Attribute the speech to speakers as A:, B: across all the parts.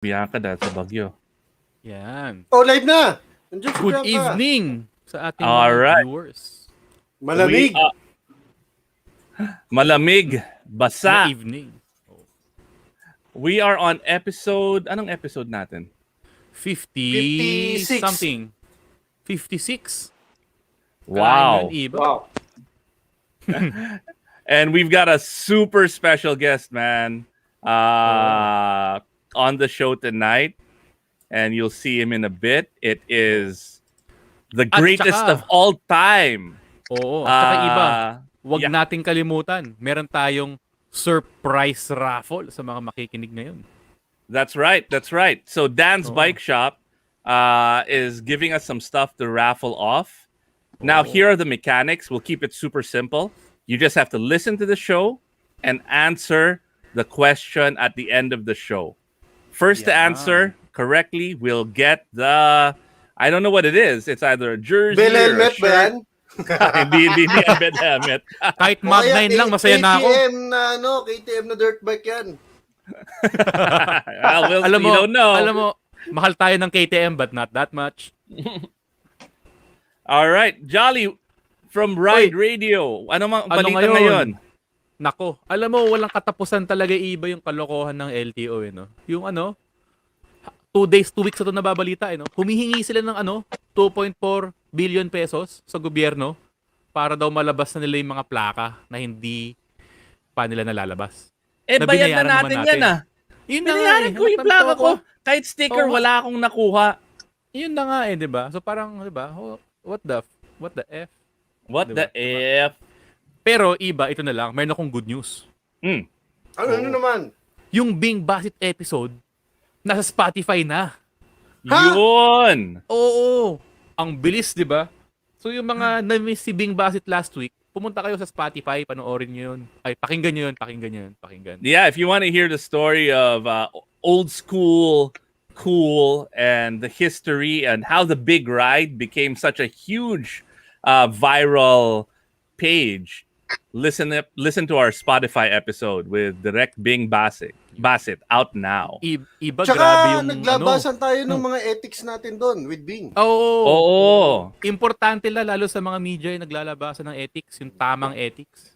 A: Bianca dahil sa bagyo.
B: Yan.
C: Oh, live na! Nandiyan si
B: Good
C: Bianca.
B: evening sa ating mga
A: Alright.
B: viewers.
C: Malamig.
A: Malamig, basa.
B: Good evening.
A: We are on episode, anong episode natin?
B: 50
C: 56.
B: something. 56.
A: Wow.
B: Kain yun, Iba.
C: Wow.
A: And we've got a super special guest, man, on the show tonight. And you'll see him in a bit. It is the
B: At
A: greatest
B: saka-
A: of all time.
B: Oo. At saka Iba, wag
A: yeah.
B: nating kalimutan. Meron tayong surprise raffle sa mga makikinig ngayon.
A: That's right. That's right. So Dan's
B: Oo.
A: Bike Shop is giving us some stuff to raffle off. Now, here are the mechanics. We'll keep it super simple. You just have to listen to the show and answer the question at the end of the show. First to
B: Yeah.
A: answer correctly will get the, I don't know what it is. It's either a jersey
C: Bell
A: or a
C: helmet ba yan?
A: shirt. Hindi yan bell helmet.
B: Kahit
C: O
B: Mag
C: kaya
B: 9 lang, masaya na ako.
C: KTM na dirt bike yan.
A: Well,
B: Alam
A: you
B: mo,
A: don't know.
B: alam mo, mahal tayo ng KTM but not that much.
A: All right, Jolly from Ride Radio. Ano mang
B: Ano
A: balita
B: ngayon?
A: ngayon?
B: Nako, alam mo, walang katapusan talaga Iba yung kalokohan ng LTO, no? Yung 2 days, 2 weeks na ito nababalita, no? Humihingi sila ng 2.4 billion pesos sa gobyerno para daw malabas na nila yung mga plaka na hindi pa nila nalalabas.
A: Bayad na
B: binayaran naman
A: natin yan ah.
B: Yun na nga
A: Binayaran ko yung plaka ko. Kahit sticker,
B: Oo.
A: wala akong nakuha.
B: Yun na nga di ba? So parang, di ba? What the F?
A: What
B: Diba?
A: the F?
B: Pero Iba, ito na lang, mayroon akong good news.
C: Ano naman?
B: Yung Bing Basit episode, nasa Spotify na.
C: Ha?
A: Yun!
B: Oo. Ang bilis, di ba? So yung mga na-miss si Bing Basit last week, pumunta kayo sa Spotify, panoorin nyo yun. Ay, pakinggan nyo yun.
A: Yeah, if you want to hear the story of old school, cool, and the history and how the Big Ride became such a huge viral page, listen to our Spotify episode with Direct Bing Basit out now.
B: Iba,
C: Tsaka
B: grabe yung
C: naglabasan tayo ng mga ethics natin doon with Bing.
B: Oo. Importante lalo sa mga media yung naglalabasan ng ethics, yung tamang ethics.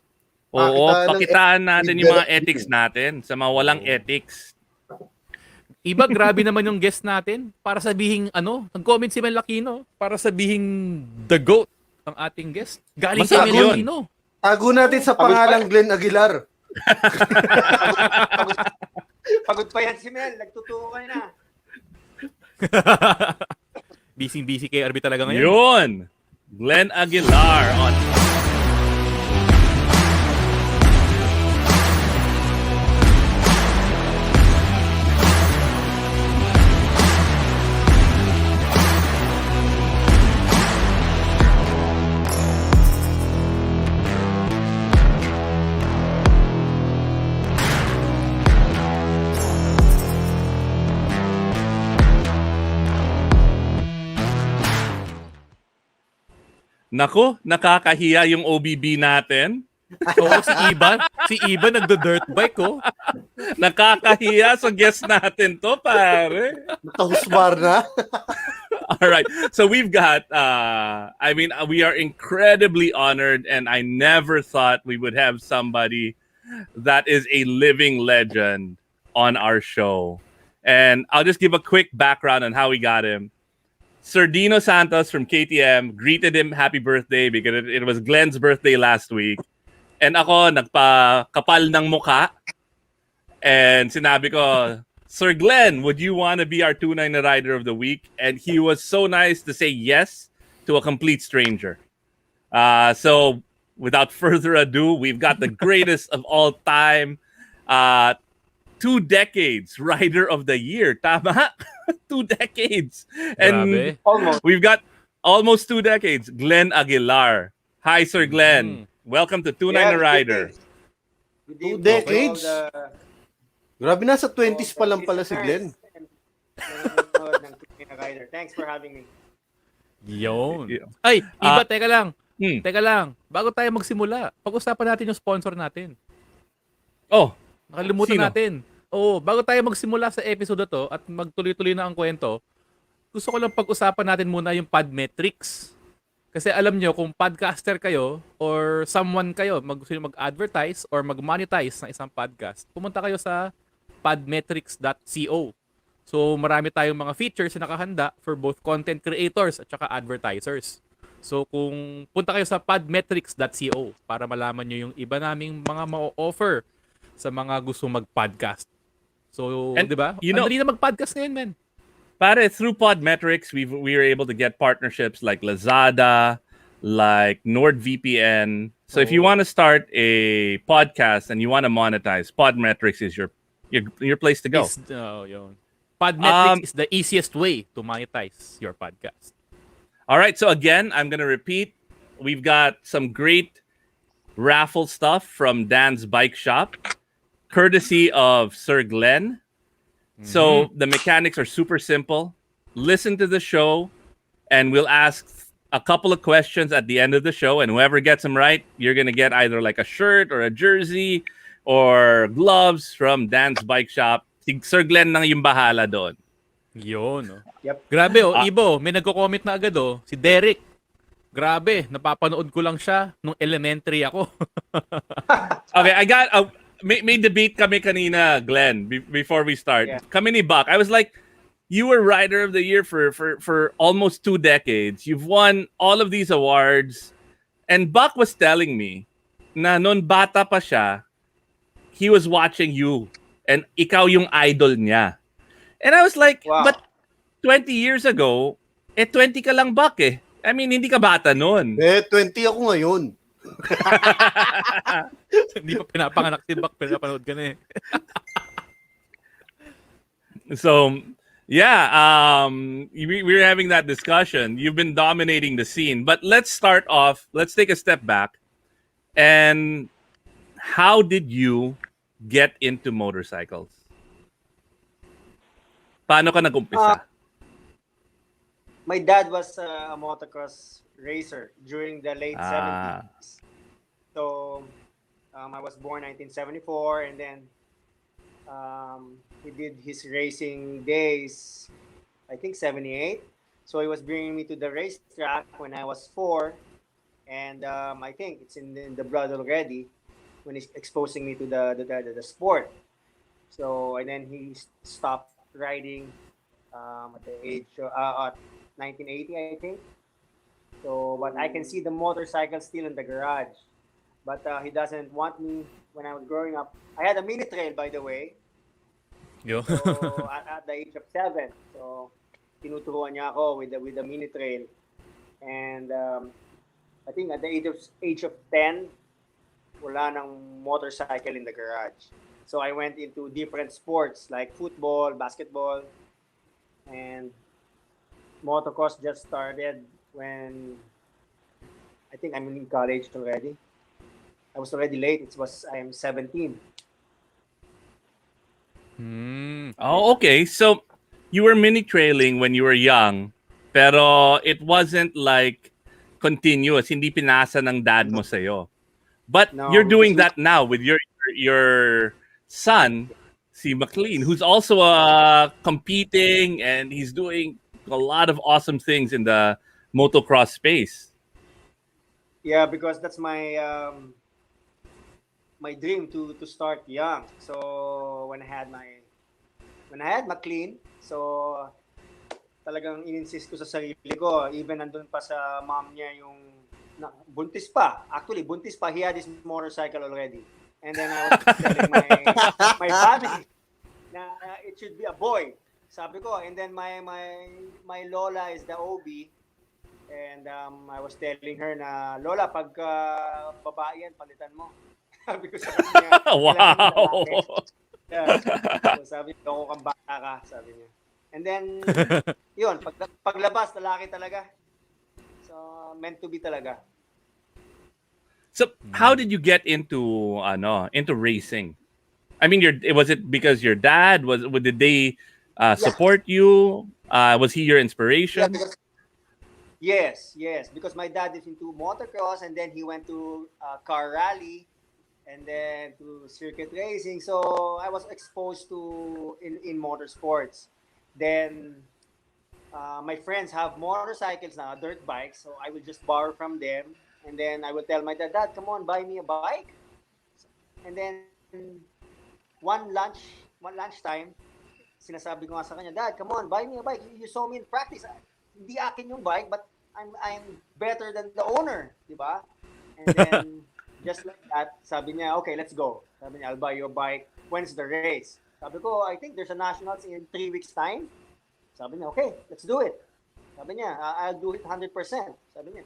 A: Oo,
C: Pakitaan ng
A: pakitaan natin yung mga
C: ethics.
A: ethics natin sa mga walang ethics.
B: Iba, grabe naman yung guest natin para sabihin, nag-comment si Mel Aquino para sabihin the GOAT ang ating guest. Galing si
A: Masarap
B: Mel
A: yun.
B: Aquino.
C: Tago natin sa pangalang Glenn Aguilar.
D: Pagod pa yan si Mel, nagtutuko ka na.
B: Busy kay RB talaga ngayon.
A: Yun! Glenn Aguilar on Nako, nakakahiya yung OBB natin.
B: Oo, si Iba nagdo-dirt bike, oh.
A: Nakakahiya sa guest natin to, pare.
C: Nakahusbar na.
A: All right. So we've got, we are incredibly honored, and I never thought we would have somebody that is a living legend on our show. And I'll just give a quick background on how we got him. Sir Dino Santos from KTM greeted him happy birthday because it was Glenn's birthday last week. And ako, nagpa-kapal ng mukha. And sinabi ko, Sir Glenn, would you want to be our Tunay na Rider of the Week? And he was so nice to say yes to a complete stranger. So without further ado, we've got the greatest of all time, 2 decades Rider of the Year. Tama? 2 decades. And
B: Grabe.
D: Almost.
A: we've got almost 2 decades. Glenn Aguilar. Hi, Sir Glenn. Welcome to Tunay na Rider.
C: 2 decades? Grabe, nasa 20s pa lang pala si Glenn.
D: Thanks for having me.
B: Yun.
A: Yeah.
B: Ay, Iba, teka lang.
A: Hmm.
B: Teka lang. Bago tayo magsimula, pag-usapan natin yung sponsor natin.
A: Oh,
B: Nakalimutan
A: Sino?
B: natin. bago tayo magsimula sa episode na to at magtuloy-tuloy na ang kwento, gusto ko lang pag-usapan natin muna yung Podmetrics. Kasi alam nyo, kung podcaster kayo or someone kayo, gusto nyo mag-advertise or mag-monetize ng isang podcast, pumunta kayo sa podmetrics.co. So marami tayong mga features na nakahanda for both content creators at saka advertisers. So kung punta kayo sa podmetrics.co para malaman nyo yung iba naming mga ma-offer sa mga gusto mag-podcast. So,
A: And,
B: di ba?
A: you know,
B: Andali na mag-podcast ngayon, man.
A: Pare, through Podmetrics, we were able to get partnerships like Lazada, like NordVPN. So if you want to start a podcast and you want to monetize, Podmetrics is your place to go.
B: Yun. Podmetrics is the easiest way to monetize your podcast.
A: All right, so again, I'm going to repeat. We've got some great raffle stuff from Dan's Bike Shop, courtesy of Sir Glenn. So the mechanics are super simple. Listen to the show, and we'll ask a couple of questions at the end of the show, and whoever gets them right, you're going to get either like a shirt or a jersey or gloves from Dan's Bike Shop. Si Sir Glenn nang yung bahala doon.
B: Yun. No?
D: Yep.
B: Grabe, Ibo, may nagko-comment na agad, si Derek. Grabe, napapanood ko lang siya nung elementary ako.
A: Okay, I got may debate kami kanina, Glenn, before we start.
D: Yeah.
A: Kami ni Buck. I was like, you were Rider of the Year for almost 2 decades. You've won all of these awards. And Buck was telling me na noon bata pa siya, he was watching you. And ikaw yung idol niya. And I was like,
D: Wow.
A: but 20 years ago, 20 ka lang, Buck eh. I mean, hindi ka bata noon.
C: 20 ako ngayon.
B: Hindi pa pinapanganak si Bak, pinapanood ka na eh.
A: So, yeah, we're having that discussion. You've been dominating the scene. But let's start off. Let's take a step back. And how did you get into motorcycles? Paano ka nag-umpisa?
D: My dad was a motocross racer during the late 70s. So I was born 1974, and then he did his racing days, I think 78. So he was bringing me to the racetrack when I was 4, and I think it's in the blood already when he's exposing me to the sport. So and then he stopped riding at the age at 1980, I think. So, but I can see the motorcycle still in the garage. But he doesn't want me when I was growing up. I had a mini trail, by the way.
B: Yo.
D: So, at the age of 7. So, tinuturuan niya ako with the mini trail. And I think at the age of 10, wala nang motorcycle in the garage. So, I went into different sports like football, basketball, and motocross just started when I think I'm in college already. I was already late. I am 17.
A: Oh, okay. So you were mini trailing when you were young, pero it wasn't like continuous. Hindi pinasa ng dad mo sa'yo. But
D: No,
A: you're doing
D: because
A: that now with your son, si McLean, who's also competing, and he's doing a lot of awesome things in the motocross space.
D: Yeah, because that's my my dream to start young. So when I had McLean, so talagang ininsist ko sa sarili ko, even nandun pa sa mom niya yung buntis pa. Actually, buntis pa. He had his motorcycle already. And then I was telling my family na it should be a boy. Sabi ko, and then my lola is the OB, and I was telling her na, Lola, pag babae yan, palitan mo. Sabi ko sa kanya.
A: Wow.
D: Yeah. So, sabi ko, ako kang bata ka, sabi niya. And then, yun, paglabas, lalaki talaga. So, meant to be talaga.
A: So how did you get into racing? I mean, was it because your dad did they support you? Was he your inspiration?
D: Yeah, yes, because my dad is into motocross, and then he went to car rally, and then to circuit racing. So I was exposed to in motorsports. Then my friends have motorcycles now, dirt bikes, so I will just borrow from them, and then I will tell my dad, "Dad, come on, buy me a bike." And then one lunchtime, sinasabi ko nga sa kanya, "Dad, come on, buy me a bike. You saw me in practice. Hindi akin yung bike, but I'm better than the owner, di ba?" And then just like that, sabi niya, "Okay, let's go." Sabi niya, "I'll buy you a bike. When's the race?" Sabi ko, "I think there's a nationals in 3 weeks time." Sabi niya, "Okay, let's do it." Sabi niya, "I'll do it 100%." Sabi niya.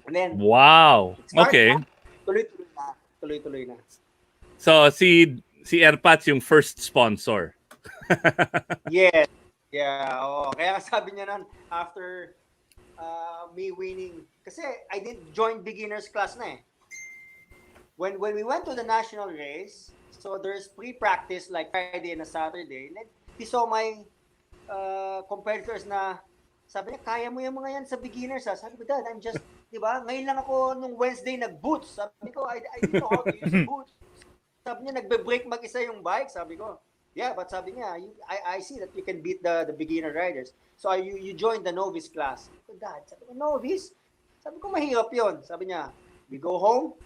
D: And then,
A: Wow. Okay.
D: Tuloy-tuloy na. Tuloy-tuloy na.
A: So si Airpods yung first sponsor.
D: Yes. Yeah. Oh, kaya sabi niya nun, after me winning, kasi I didn't join beginners class na eh. When we went to the national race, so there's pre-practice like Friday and a Saturday. And then he saw my competitors na sabi niya, "Kaya mo yung mga yan sa beginners ha." Sabi ko, "Dad, I'm just, di ba? Ngayon lang ako nung Wednesday nag-boots." Sabi ko, I didn't know how to use boots. Sabi niya, "Nagbe-break mag-isa yung bike." Sabi ko, "Yeah, but sabi niya, I see that you can beat the beginner riders. So you joined the novice class." Sabi ko, "Dad," sabi ko, "Novice?" Sabi ko, "Mahirap yun." Sabi niya, "We go home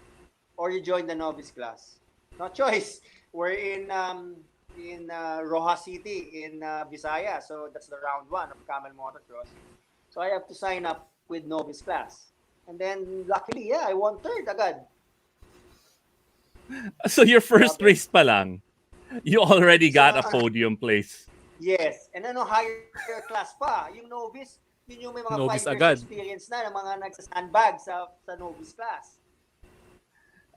D: or you join the novice class. No choice." We're in Rojas City in Visayas. So that's the round 1 of Camel Motocross. So I have to sign up with novice class. And then luckily, yeah, I won third agad.
A: So your first race pa lang, you already got a podium place.
D: Yes. And ano, higher class pa. Yung novice, yun yung may mga
B: Novice
D: 5 years
B: agad.
D: experience na ng mga nagsasandbag sa novice class.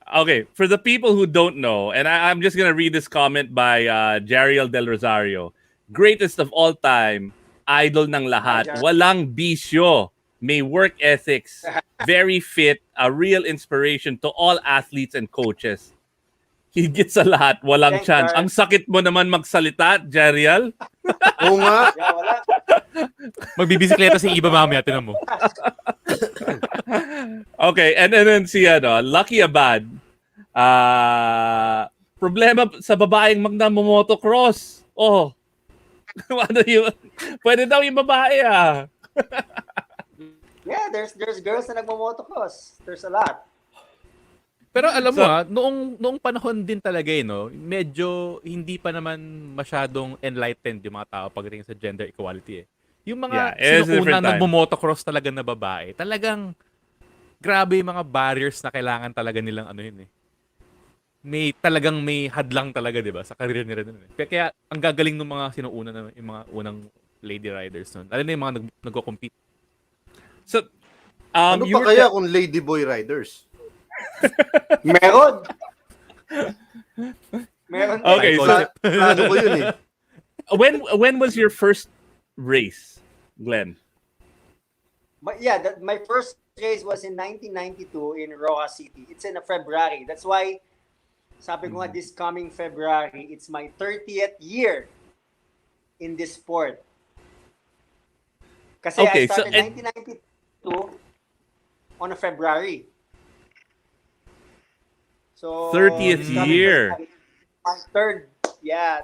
A: Okay, for the people who don't know, and I'm just gonna read this comment by Jariel Del Rosario. Greatest of all time, idol ng lahat, walang bisyo, may work ethics, very fit, a real inspiration to all athletes and coaches. Higit sa lahat, walang
D: Thanks,
A: chance.
D: Jar.
A: Ang sakit mo naman magsalita, Jariel.
C: Oo nga.
D: Yeah, wala.
B: Magbibisikleta si Iba mamaya, tinan mo.
A: Okay, and then si Lucky Abad. Problema sa babaeng magna-motocross. Oh. Ano yun? Pwede daw yung babae ah.
D: Yeah, there's girls na nagmo-motocross. There's a lot.
B: Pero alam mo
A: So-
B: noong panahon din talaga no, medyo hindi pa naman masyadong enlightened yung mga tao pagdating sa gender equality eh. Yung mga
A: Yeah, it's a
B: sinuuna
A: different time.
B: nagmo-motocross talaga na babae, talagang grabe yung mga barriers na kailangan talaga nilang ano yun eh. May hadlang talaga, 'di ba, sa career nila nun. Kaya ang gagaling ng mga sinuuna na yung mga unang lady riders nun. Alam na yung mga nagko-compete.
A: So,
C: Ano
A: you
C: pa
A: were
C: kaya kung ladyboy riders?
D: Meron. Meron.
A: Okay, so
C: Plano ko yun eh.
A: when was your first race, Glenn?
D: But yeah, my first race was in 1992 in Rojas City. It's in February. That's why sabi ko nga this coming February, it's my 30th year in this sport. Kasi
A: Okay,
D: I started
A: so-
D: 1992 on a February. So
A: 30th
D: this coming
A: year.
D: February, my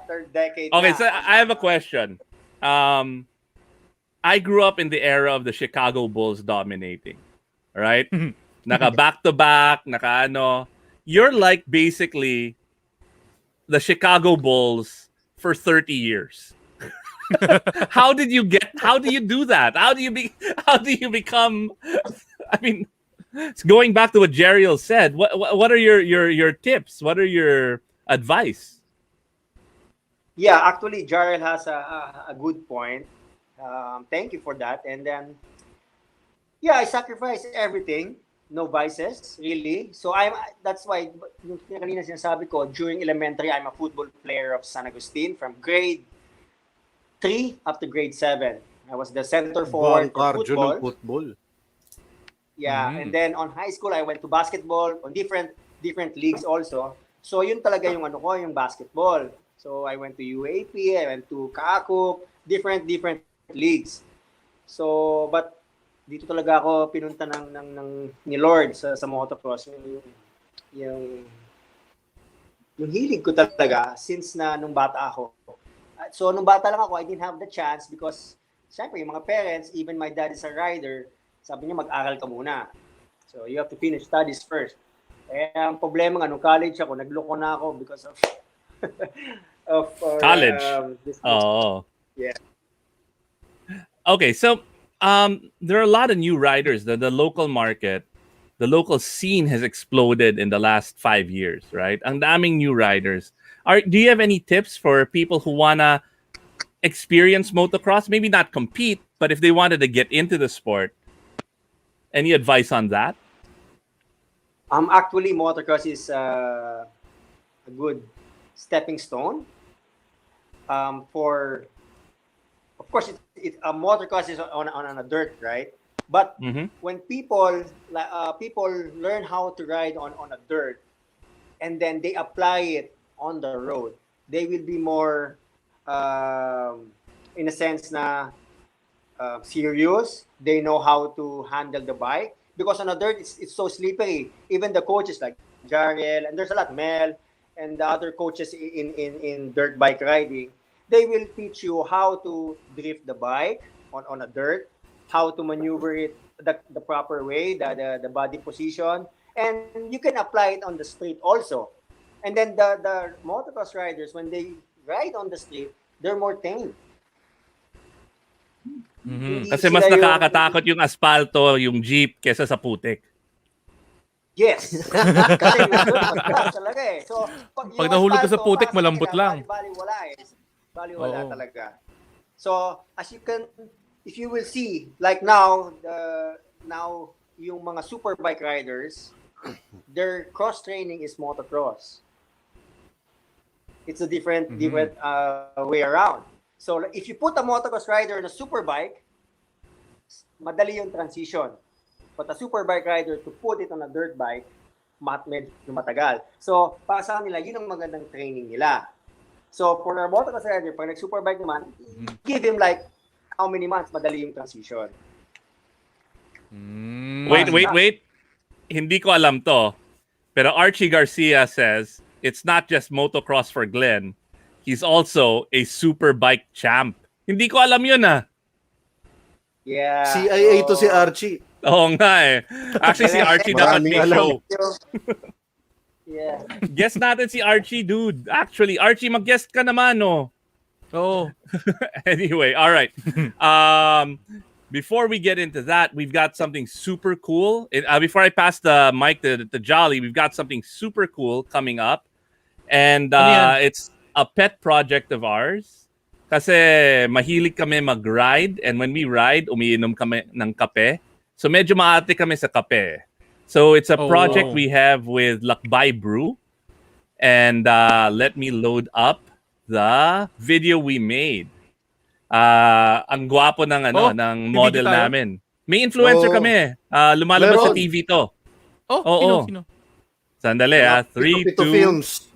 D: third decade.
A: Okay,
D: na.
A: so I have a question. I grew up in the era of the Chicago Bulls dominating. Right? Naka back-to-back, naka ano. You're like basically the Chicago Bulls for 30 years. How do you do that? How do you become I mean, going back to what Jeriel said, what are your tips? What are your advice?
D: Yeah, actually, Jarrell has a good point. Thank you for that. And then, yeah, I sacrifice everything. No vices, really. So that's why, yung kanina sinasabi ko, during elementary, I'm a football player of San Agustin from grade 3 up to grade 7. I was the center forward for
C: Cardio
D: football.
C: ng football.
D: Yeah, and then on high school, I went to basketball on different leagues also. So yun talaga yung ano ko, yung basketball. So I went to UAP, I went to Kakup, different leagues. So but dito talaga ako pinunta ng ni Lord sa motocross. yung hilig ko talaga since na nung bata ako. So nung bata lang ako, I didn't have the chance because syempre yung mga parents, even my dad is a rider, sabi niya mag-aral ka muna. So you have to finish studies first. Eh ang problema nga nung college ako, nagloko na ako because of
A: college.
D: This.
A: Oh.
D: Yeah.
A: Okay, so there are a lot of new riders. The local market, the local scene has exploded in the last 5 years, right? Ang daming new riders. Do you have any tips for people who wanna experience motocross? Maybe not compete, but if they wanted to get into the sport, any advice on that?
D: Actually, motocross is a good stepping stone. For, of course, motocross is on a dirt, right? But when people learn how to ride on a dirt, and then they apply it on the road, they will be more, in a sense, na serious. They know how to handle the bike. Because on the dirt, it's so slippery. Even the coaches like Jarrell, and there's a lot, Mel, and the other coaches in dirt bike riding, they will teach you how to drift the bike on a dirt, how to maneuver it the proper way, the body position, and you can apply it on the street also. And then the motocross riders, when they ride on the street, they're more tame.
A: Kasi mas nakakatakot yung asfalto, yung jeep, kesa sa putik.
D: Yes. Kasi mas talaga eh. So,
B: pag nahulog ka sa putik, malambot lang.
D: Baliwala eh. Baliwala talaga. So, as you can, if you will see, like now yung mga super bike riders, their cross training is motocross. It's a different way around. So if you put a motocross rider on a super bike, madali yung transition. But a super bike rider to put it on a dirt bike, medyo matagal. So para sa kanila, yun ang magandang training nila. So for a motocross rider, pag nag-super bike naman, give him like how many months madali yung transition.
A: Wait. Hindi ko alam to. Pero Archie Garcia says, it's not just motocross for Glenn. He's also a super bike champ. Hindi ko alam yun
D: Yeah.
C: CIA to si Archie.
A: Oo nga eh. Actually, si Archie dapat may show.
D: Yeah.
A: Guest natin si Archie, dude. Actually, Archie, mag-guest ka naman, no?
B: Oo.
A: Anyway, all right. Before we get into that, we've got something super cool. Before I pass the mic to Jolly, we've got something super cool coming up. And it's a pet project of ours. Kasi mahilig kami mag-ride. And when we ride, umiinom kami ng kape. So medyo maarte kami sa kape. So it's a project we have with Lakbay Brew. And let me load up the video we made. Ang gwapo ng ng model namin. May influencer kami. Lumalabas sa TV to.
B: Sino?
A: Sandali 3, 2.
C: Films.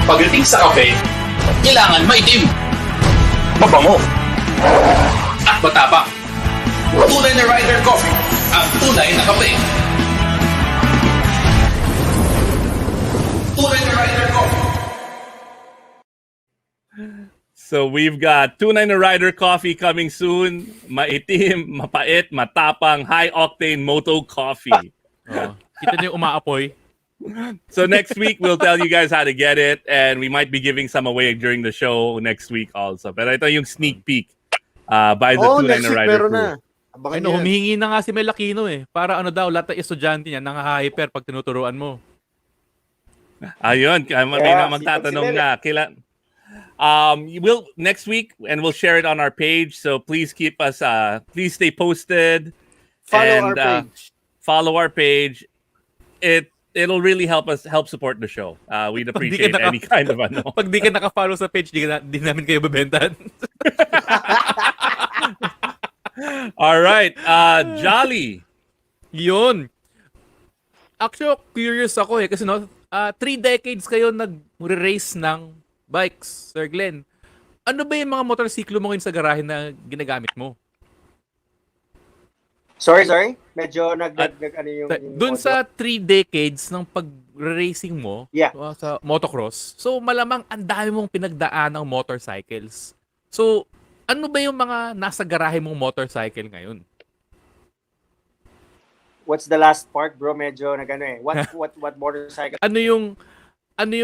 E: Pagdating sa kape, kailangan maitim, mabango, at matapang. Tunay na Rider Coffee, ang tunay na kape. Tunay na Rider Coffee.
A: So we've got Tunay na Rider Coffee coming soon. Maitim, mapait, matapang, high-octane moto coffee.
B: Kita niyo umaapoy.
A: So next week, we'll tell you guys how to get it. And we might be giving some away during the show next week also. Pero ito yung sneak peek by the Tunay na Rider crew.
B: Humihingi na nga si Melakino eh. Para daw, lahat ng estudyante niya nang-hyper pag tinuturuan mo.
A: Ayun, may magtatanong na. Next week, and we'll share it on our page. So please keep us, please stay posted. Follow our page. It'll really help support the show. We'd appreciate any kind of
B: Pag di ka naka-follow sa page, di namin kayo bebentahan.
A: All right. Jolly.
B: Yun. Actually, curious ako eh. Kasi 3 decades kayo nag-race ng bikes, Sir Glenn. Ano ba yung mga motorsiklo mo ngayon sa garahe na ginagamit mo?
D: Sorry. Medyo ano yung
B: Doon
D: audio.
B: sa 3 decades ng pag-racing mo
D: Yeah.
B: sa motocross, so malamang ang dami mong pinagdaan ng motorcycles. So, ano ba yung mga nasa garahe mong motorcycle ngayon?
D: What's the last part, bro? Medyo nagano eh. What motorcycle?
B: Ano yung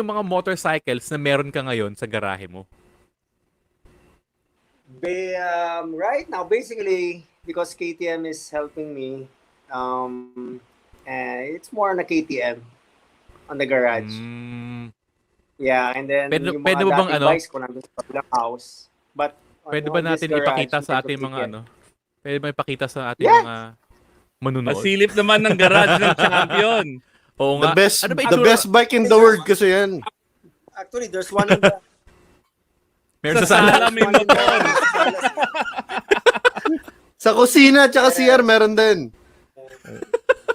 B: mga motorcycles na meron ka ngayon sa garahe mo?
D: Right now, basically, because KTM is helping me, and it's more on a KTM on the garage. Yeah, and then yung
B: Pwede
D: mga
B: mo bang
D: dating
B: ano?
D: bikes ko nandun sa kabilang house. But
B: Pwede
D: on
B: ba
D: this
B: natin
D: garage,
B: ipakita sa
D: we
B: ating
D: can
B: mga
D: take it.
B: ano? Pwede ba ipakita sa ating
D: Yeah.
B: mga manunood?
A: Masilip naman ng garage ng champion.
B: Oo
C: The
B: nga.
C: best
B: Ano ba
C: the
B: itsura?
C: best bike in the world kasi yan.
D: Actually, there's one on the...
B: Meron
A: Sa
B: sa sala.
A: sala may motor.
C: Sa kusina at CR meron din.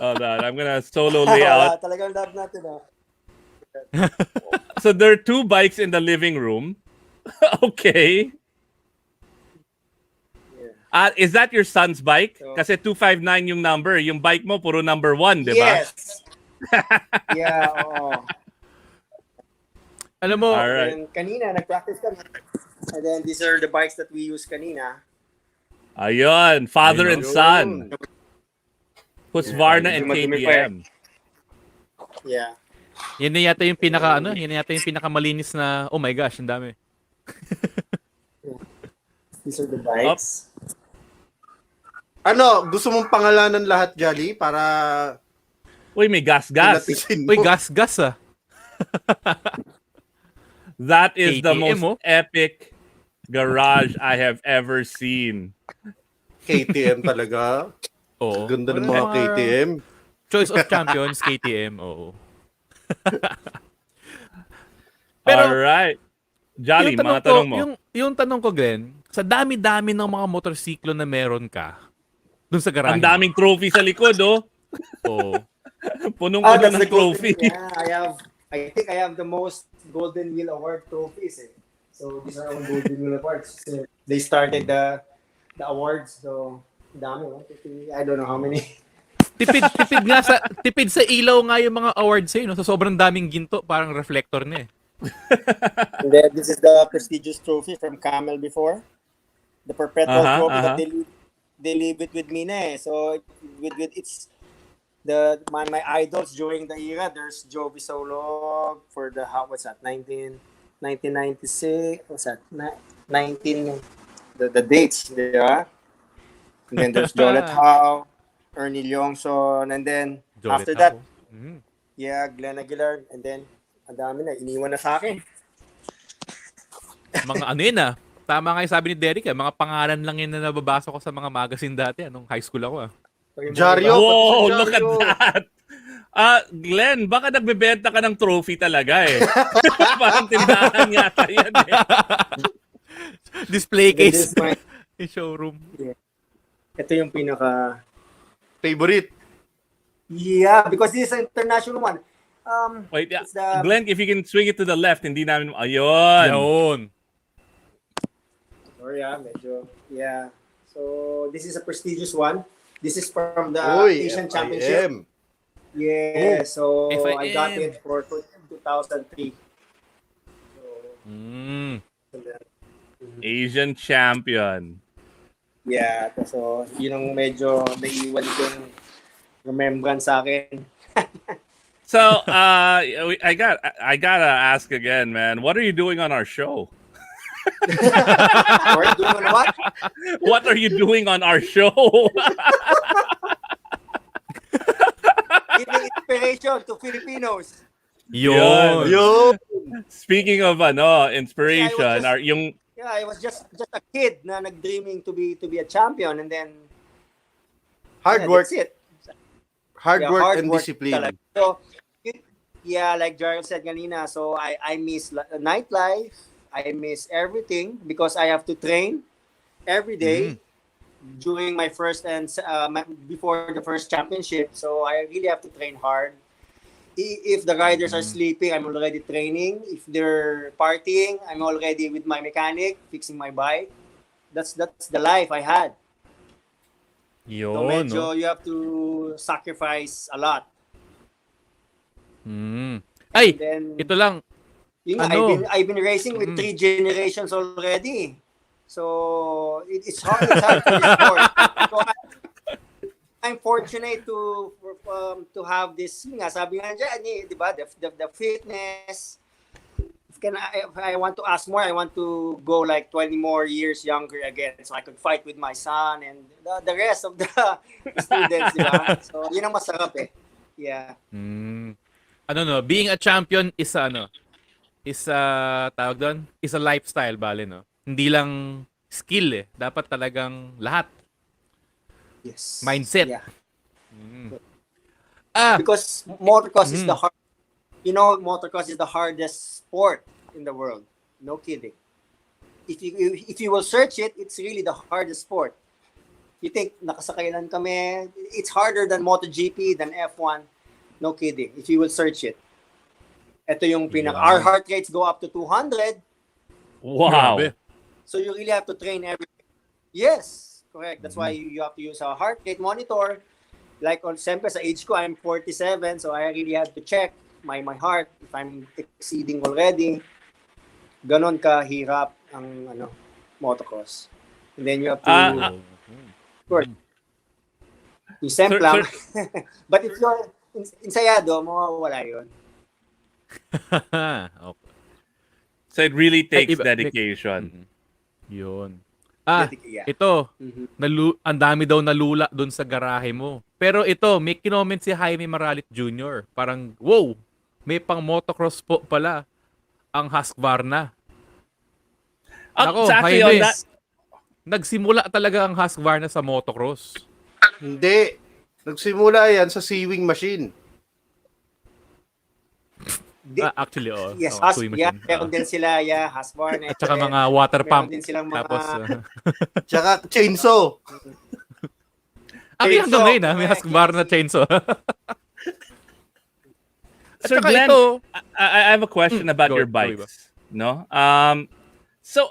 A: Hold on, I'm gonna solo layout.
D: Talagang love natin, ah.
A: So there are 2 bikes in the living room. Okay. Is that your son's bike? Kasi 259 yung number. Yung bike mo, puro number 1, di ba?
D: Yes. Yeah, oo.
B: Alam mo,
A: Alright.
D: And kanina, nag-practice kami. And then these are the bikes that we use kanina.
A: Ayun, father and son. Husqvarna and
D: Dumadumi pa
A: KTM.
D: Yeah.
B: yan na yata yung pinakamalinis na, oh my gosh, ang dami.
D: These are the bikes.
C: Ano, gusto mong pangalanan lahat, Jolly, para
A: Uy, may gas-gas.
C: pinatisin mo?
B: Uy, gas ah.
A: That is the
B: KTM,
A: most epic garage I have ever seen.
C: KTM talaga.
B: Oo.
C: Ganda ng
B: Wala
C: mga KTM.
B: Choice of Champions, KTM, oo. Pero,
A: Alright. Jolly,
B: yung
A: mga tanong mo.
B: Yung tanong ko, Glenn, sa dami-dami ng mga motorsiklo na meron ka, dun sa garahe.
A: Ang daming trophy sa likod, oh.
B: Oo.
A: Punong-puno
D: That's
A: ng
D: the golden
A: trophy.
D: wheel. Yeah, I think I have the most Golden Wheel Award trophies. Eh. So these are all Golden Wheel Awards. So, they started the awards. So dami, no? I don't know how many.
B: tipid sa ilaw nga yung mga awards eh, no? Sa sobrang daming ginto, parang reflector na eh.
D: And then this is the prestigious trophy from Camel before. The perpetual trophy that they leave it with me na eh. So with it's my idols during the era. There's Jovi Solo for the what's that 1996. What's that 19 the dates, di ba? And then there's Jolet Howe, Ernie Leongson, and then after that, yeah, Glenn Aguilar, and then ang dami na, iniwan na sa akin.
B: Mga ano yun ah. Tama nga yung sabi ni Derek mga pangalan lang yun na nababasa ko sa mga magazine dati, anong high school ako ah.
C: Jaryo.
A: Wow, look at that. Glenn, baka nagbebenta ka ng trophy talaga eh. Parang tindahan yata yan eh.
B: Display case. Yung showroom.
D: Yeah. Ito yung pinaka...
C: Favorite.
D: Yeah, because this is an international one.
A: Wait, yeah.
D: It's the...
A: Glenn, if you can swing it to the left, hindi namin... Ayun.
B: Yun.
D: Sorry, medyo... Yeah. So, this is a prestigious one. This is from the Asian Championship. Yeah, so
B: FIM.
D: I got it for 2003. So,
A: Asian champion.
D: yeah, so yun ang medyo naiiwan kong remembrance sa akin.
A: So, I gotta ask again, man. What are you doing on our show?
D: Or doing what?
A: What are you doing on our show?
D: Giving inspiration to Filipinos.
B: Yun.
A: Speaking of inspiration,
D: Yeah, I was just a kid na nag-dreaming to be a champion, and then
C: Hard work.
D: that's it.
C: Hard
D: Yeah,
C: work
D: hard
C: and
D: work
C: discipline.
D: talaga. So, like Jarrell said kanina, so I miss nightlife. I miss everything because I have to train every day during my first and before the first championship. So I really have to train hard. If the riders are sleeping, I'm already training. If they're partying, I'm already with my mechanic fixing my bike. That's the life I had. So
B: Yun,
D: medyo
B: no?
D: you have to sacrifice a lot.
B: Mm.
D: And
B: Ay,
D: then
B: ito lang.
D: yun nga,
B: Ano?
D: I've been racing with
B: Mm.
D: 3 generations already. So it's hard for this sport. So I'm fortunate to have this, yun nga, sabi nga dyan, di ba, the fitness. If I want to ask more, I want to go like 20 more years younger again so I could fight with my son and the rest of the students, di ba? So yun ang masarap eh. Yeah.
B: Ano no, being a champion is tawag doon, is a lifestyle, bale, no? Hindi lang skill eh. Dapat talagang lahat.
D: Yes.
B: Mindset.
D: Yeah.
B: Ah,
D: Because motocross is motocross is the hardest sport in the world. No kidding. If you will search it, it's really the hardest sport. You think nakasakay lang kami, it's harder than MotoGP, than F1. No kidding. If you will search it. Ito yung our heart rates go up to 200.
A: Wow.
B: grabe.
D: So you really have to train every day. Yes, correct. That's why you have to use a heart rate monitor. Like siyempre sa age ko, I'm 47, so I really had to check my heart if I'm exceeding already. Ganon kahirap ang motocross. And then you have to of course, yung semplang. But if you're ensayado, mawawala yun.
B: Okay.
A: So it really takes
B: iba-
A: dedication.
B: Yun.
D: Yeah.
B: Ito.
D: Mhm.
B: Ang dami daw nalula doon sa garahe mo. Pero ito, may kinoment si Jaime Maralit Jr. Parang, wow, may pang motocross po pala ang Husqvarna. Nako,
A: Exactly
B: Jaime,
A: on that.
B: nagsimula talaga ang Husqvarna sa motocross.
C: Hindi. Nagsimula yan sa sewing machine.
B: Actually,
D: Yes,
B: sewing
D: yeah,
B: machine.
D: meron din sila, Husqvarna.
B: At saka mga water
D: Meron
B: pump.
D: din silang mga
B: Tapos,
C: Tsaka chainsaw.
B: hanggang ngayon, may
D: correct,
B: Husqvarna
D: yes.
B: chainsaw. At
A: Sir
B: saka
A: Glenn,
B: ito,
A: I have a question about
B: Go,
A: your
B: go,
A: bikes. No? So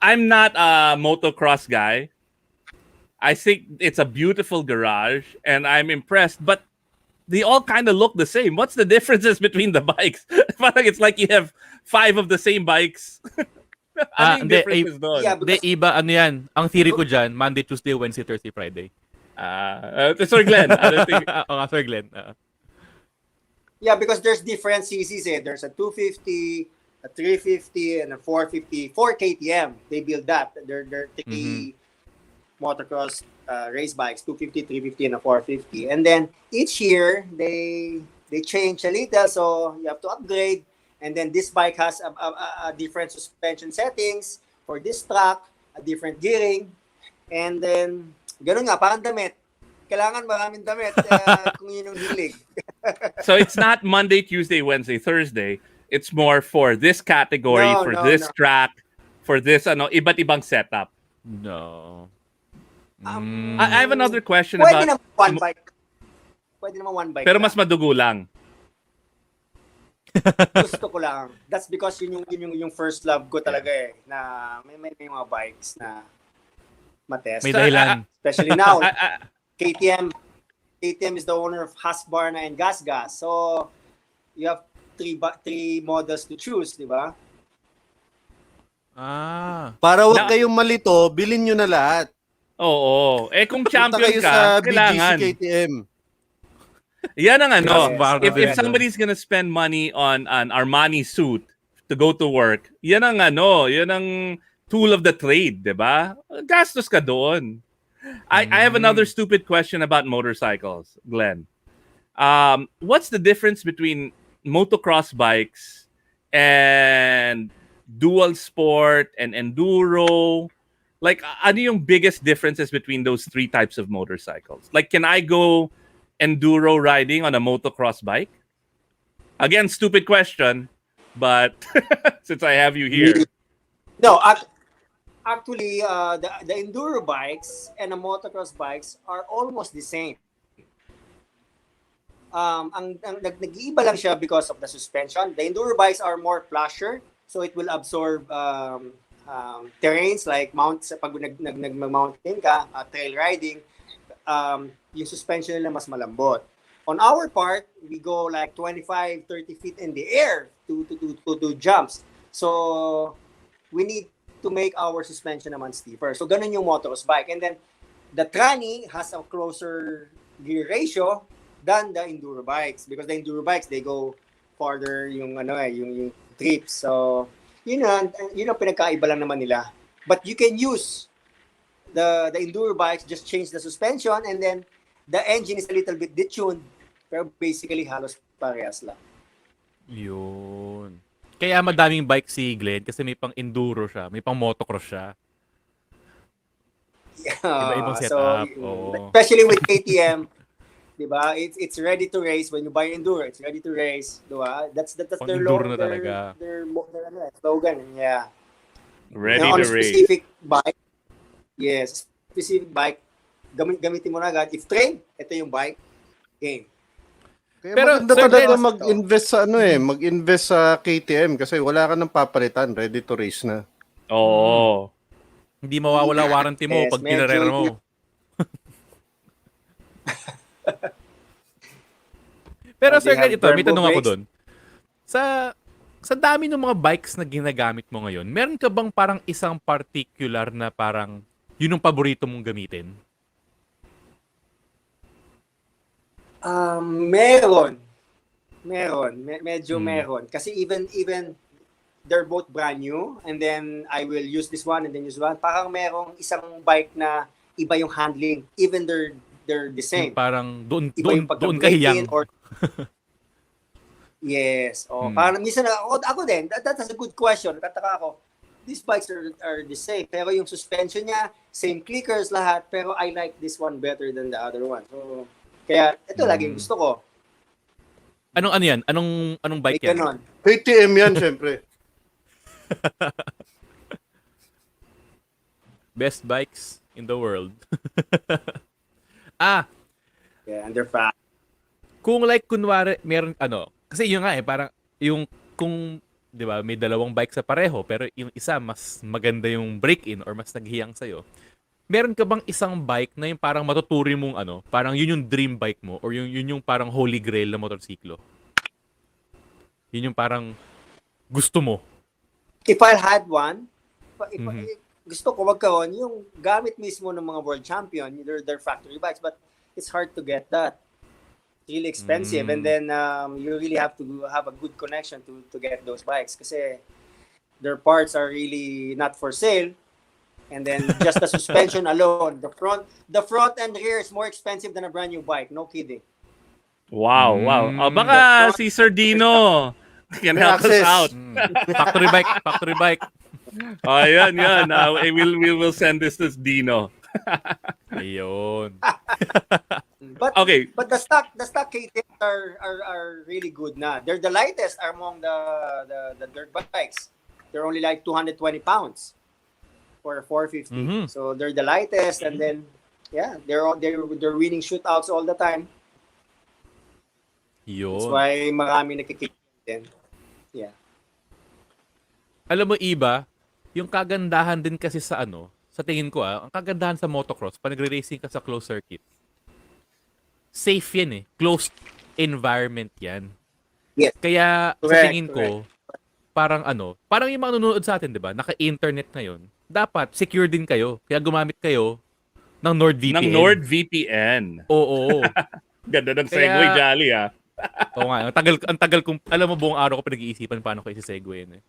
A: I'm not a motocross guy. I think it's a beautiful garage and I'm impressed, but they all kind of look the same. What's the differences between the bikes? Parang it's like you have 5 of the same bikes. Ano yung
B: hindi,
A: differences doon?
D: Yeah,
B: Hindi, iba, ano yan. Ang theory ko dyan, Monday, Tuesday, Wednesday, Thursday, Friday.
A: Sir Glenn, I don't think...
B: Sir Glenn.
D: Yeah, because there's different CCs eh. There's a 250, a 350, and a 450. 4 KTM. They build that. They're 3 motocross race bikes, 250, 350, and a 450. And then each year, they change a little, so you have to upgrade. And then this bike has a different suspension settings for this track, a different gearing. And then, ganun nga, parang damit. Kailangan maraming damit kung yun yung hilig.
A: So it's not Monday, Tuesday, Wednesday, Thursday. It's more for this category,
D: No,
A: for
D: no,
A: this
D: no.
A: track, for this iba't ibang setup.
B: No.
A: I have another question
D: Pwede
A: about...
D: naman one bike. Pwede naman one bike.
A: Pero
D: lang.
A: mas madugo lang.
D: Gusto ko lang. That's because yun yung first love ko talaga eh. Na may mga bikes na matest.
B: May dahilan.
D: Especially now, KTM is the owner of Husqvarna and Gas. So, you have three models to choose, di ba?
C: Para wag kayong malito, bilhin nyo na lahat.
A: Oo. Kung
C: Punta
A: champion
C: kayo
A: ka,
C: sa BGC
A: kailangan.
C: KTM.
A: Yan ang ano.
B: Yes.
A: If somebody's gonna spend money on an Armani suit to go to work, yan ang tool of the trade, di ba? Gastos ka doon. I have another stupid question about motorcycles, Glenn. What's the difference between motocross bikes and dual sport and enduro? Like, ano yung biggest differences between those 3 types of motorcycles? Like, can I go enduro riding on a motocross bike? Again, stupid question, but since I have you here.
D: No, actually, the enduro bikes and the motocross bikes are almost the same. nag-iiba lang siya because of the suspension. The enduro bikes are more plusher, so it will absorb terrains like pag nag-mountain ka, trail riding, yung suspension nila mas malambot. On our part, we go like 25, 30 feet in the air to do jumps. So we need to make our suspension naman steeper. So ganun yung motocross bike. And then the tranny has a closer gear ratio than the enduro bikes, because the enduro bikes, they go farther yung trips. So yun ang pinagkaiba lang naman nila. But you can use the enduro bikes, just change the suspension, and then the engine is a little bit detuned, pero basically halos parehas lang.
B: Yun. Kaya madaming bike si Glenn kasi may pang enduro siya, may pang motocross siya. Iba-ibang setup.
D: Especially with KTM, diba? It's ready to race. When you buy enduro, it's ready to race, diba? That's their slogan. Yeah.
A: Ready
D: on
A: to
D: a
A: race.
D: specific bike, yes, specific bike, gamitin mo na agad. If train, ito yung bike, game.
C: Kaya
B: Pero,
C: maganda
B: Sir
C: talaga
B: Glenn,
C: mag-invest sa mag-invest sa KTM kasi wala ka nang papalitan, ready to race na.
A: Oo.
B: hindi mawawala warranty mo
D: Yes,
B: pag pinarera mo. Pero
D: They
B: Sir Glenn,
D: have
B: ito, may
D: turbo
B: tanong ako
D: brakes.
B: doon. Sa dami ng mga bikes na ginagamit mo ngayon, meron ka bang parang isang particular na parang yun ang paborito mong gamitin?
D: Medyo meron. Kasi even they're both brand new, and then I will use this one and then use one. Parang merong isang bike na iba yung handling, even they're the same.
B: Yung parang doon
D: Iba yung
B: kahiyang.
D: or yes. Parang minsan ako din, that's a good question. Kataka ako, these bikes are the same, pero yung suspension niya, same clickers lahat, pero I like this one better than the other one. So kaya ito laging gusto ko.
B: Anong yan? Anong bike
D: May
B: yan?
D: ganon.
C: KTM yan, syempre.
B: Best bikes in the world.
D: Yeah, and they're fast.
B: Kung like kunwari meron kasi yun nga parang yung kung 'di ba may dalawang bike sa pareho pero yung isa mas maganda yung break-in or mas naghiyang sa'yo. Meron ka bang isang bike na yung parang matuturi mong parang yun yung dream bike mo or yun yung parang holy grail na motorsiklo? Yun yung parang gusto mo.
D: If I had one, gusto ko magkaroon yung gamit mismo ng mga world champion, their factory bikes, but it's hard to get that. It's really expensive, and then you really have to have a good connection to get those bikes kasi their parts are really not for sale. And then just the suspension alone, the front and rear is more expensive than a brand new bike. No kidding.
A: Wow. Baka si Sir Dino can help us out.
B: Factory bike.
A: Yan. We will send this to Dino.
B: Ayun.
D: But
A: Okay.
D: But the stock KTM are really good na. They're the lightest among the dirt bikes. They're only like 220 pounds for 450. So they're the lightest, and then they're winning shootouts all the time.
B: Yun.
D: That's why marami nakikita din. Yeah.
B: Alam mo iba, yung kagandahan din kasi sa sa tingin ko ang kagandahan sa motocross, pag nagre-racing ka sa closed circuit. Safe yan closed environment yan.
D: Yes.
B: Kaya
D: Correct,
B: sa tingin ko, parang parang yung mga nanonood sa atin, 'di ba? Naka-internet ngayon. Dapat secure din kayo. Kaya gumamit kayo ng NordVPN.
A: Ng NordVPN.
B: Oo.
A: Ganda ng segue, Jolly
B: Oo nga. Ang tagal kong, alam mo buong araw ko pinag-iisipan paano ko isi-segue yun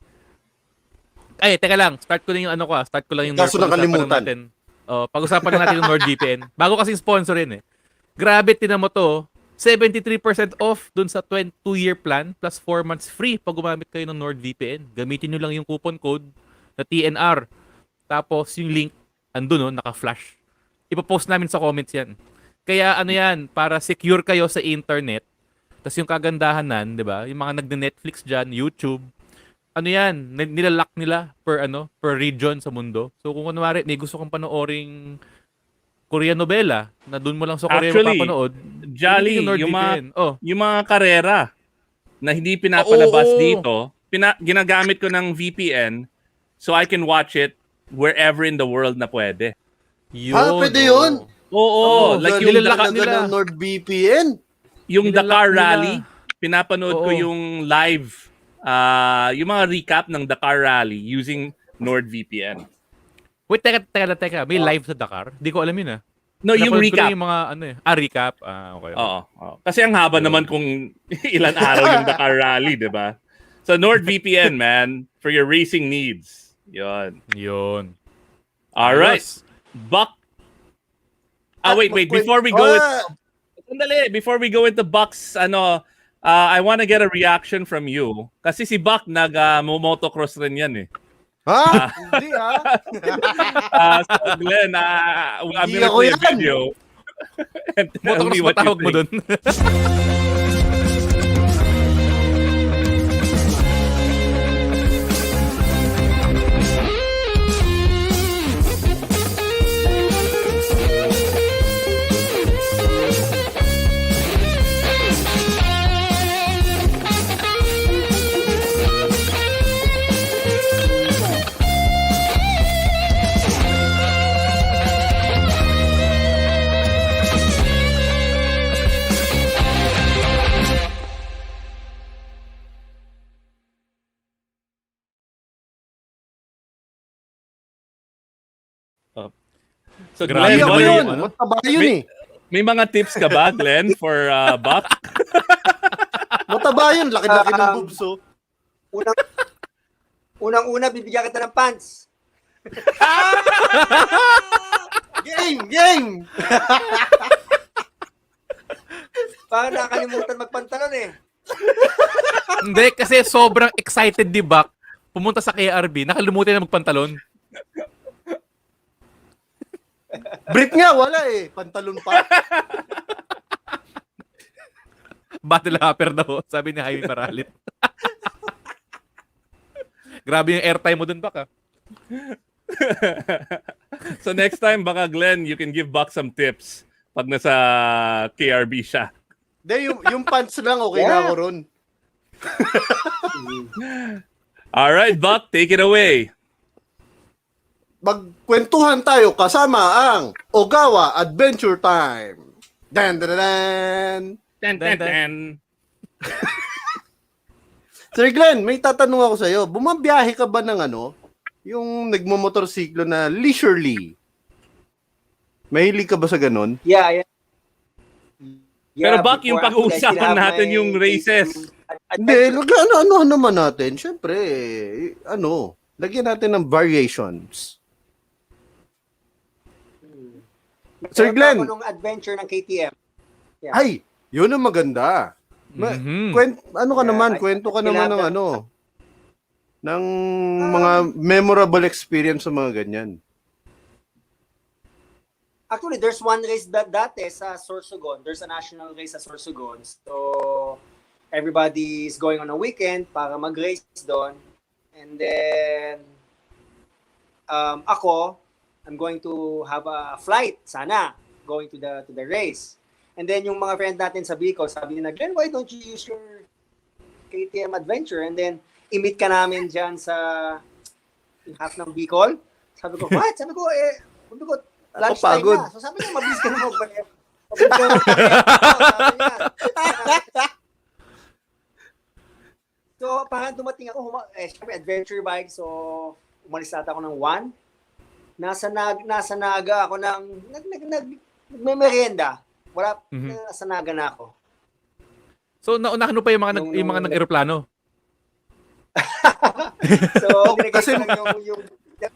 B: Ay, teka lang. Start ko lang yung Start ko lang yung
C: Kaso nakalimutan.
B: natin. Pag-usapan lang natin yung NordVPN. Bago kasing sponsorin Grabe, tinan mo to. 73% off dun sa 2-year plan plus 4 months free pag gumamit kayo ng NordVPN. Gamitin nyo lang yung coupon code na TNR. Tapos yung link, andun naka-flash. Ipopost namin sa comments yan. Kaya yan, para secure kayo sa internet. Tapos yung kagandahan di ba? Yung mga nagne-Netflix dyan, YouTube, yan, nilalock nila per region sa mundo. So kung kunwari, may gusto kang panooring Korean novela na doon mo lang sa Korea
A: Actually,
B: mapapanood.
A: Jolly,
B: Yung NordVPN.
A: yung mga karera na hindi pinapalabas
B: Oo.
A: dito, ginagamit ko ng VPN so I can watch it wherever in the world na pwede.
B: Yun.
C: Pwede yun?
A: Oo,
C: Oh,
A: like
C: galing
A: yung
B: nilalaka
C: talaga
B: nila.
C: ng NordVPN.
A: yung
B: nilalak
A: Dakar
B: nila.
A: Rally, pinapanood ko
B: Oo.
A: yung live, yung mga recap ng Dakar Rally using NordVPN.
B: Wait, teka. May live sa Dakar? Di ko alam yun ah.
A: No, yung
B: Pinapanood ko lang
A: recap.
B: yung mga recap. Okay.
A: Oo. Kasi ang haba naman kung ilan araw yung Dakar Rally, di ba? So NordVPN, man, for your racing needs. Yon.
B: Yun.
A: All right.
B: Ayos.
A: Buck. Wait. Before we go before we go into Buck's, I want to get a reaction from you. Kasi si Buck motocross rin yan eh.
C: Ha? Hindi
A: So Glenn, I'm
C: Hindi
A: gonna
C: ako
A: play a
C: yan.
A: video. And tell me
B: Motocross ba
A: what you
B: tawag mo
A: think.
B: dun?
A: So
B: Grabe
C: Hindi
A: Glenn,
C: ako
B: naman
C: yun.
B: yung ano.
C: Mataba yun eh.
A: may mga tips ka ba, Glenn, for Buck?
C: Mataba yun. Laki-laki ng boobs oh.
D: Unang-una, bibigyan kita ng pants.
C: Game!
D: Parang nakakalimutan magpantalon eh.
B: Hindi, kasi sobrang excited di Bak. Pumunta sa KRB, nakalimutan na magpantalon.
C: Brief nga, wala eh. Pantalon pa.
B: Battle hopper daw, sabi ni Jaime Paralit. Grabe yung airtime mo dun, Bak.
A: So next time, baka Glenn, you can give Buck some tips pag nasa KRB siya.
C: Hindi, yung pants lang okay na ako ron.
A: All right, Buck, take it away.
C: Magkwentuhan tayo kasama ang OGAWA Adventure Time. Dan.
A: Ten.
C: Sir Glenn, may tatanong ako sa'yo. Bumabiyahe ka ba ng yung nagmumotorsiklo na leisurely? Mahilig ka ba sa ganun?
D: Yeah.
A: Pero Buck, yung
D: before, actually, I still
A: pag-uusapan
D: have
A: natin
D: my
A: yung races.
C: Hindi, ano naman natin? Siyempre, lagyan natin ng variations. Sir Glenn.
D: Ako nung adventure ng KTM. Yeah.
C: Ay, yun ang maganda. Kwento ka naman ng ng mga memorable experience sa mga ganyan.
D: Actually, there's one race dati sa Sorsogon. There's a national race sa Sorsogon. So, everybody is going on a weekend para mag-race doon. And then, I'm going to have a flight, sana, going to the race. And then, yung mga friend natin sa Bicol, sabi nila, Glenn, why don't you use your KTM Adventure? And then, i-meet ka namin dyan sa half ng Bicol. Sabi ko, what? Sabi ko, lunchtime
C: pagod.
D: na. So sabi niya, mabilis ka na mag-bayad. Mabilis ka na mag-bayad. Sabi niya. So, parang dumating ako, syempre, adventure bike. So, umalis natin ako ng 1. Nasa Naga ako ng, nagme-merienda. Nasa Naga na ako.
B: So, naunahan mo pa yung mga nag-aeroplano?
D: So,
C: kasi-
D: kasi yung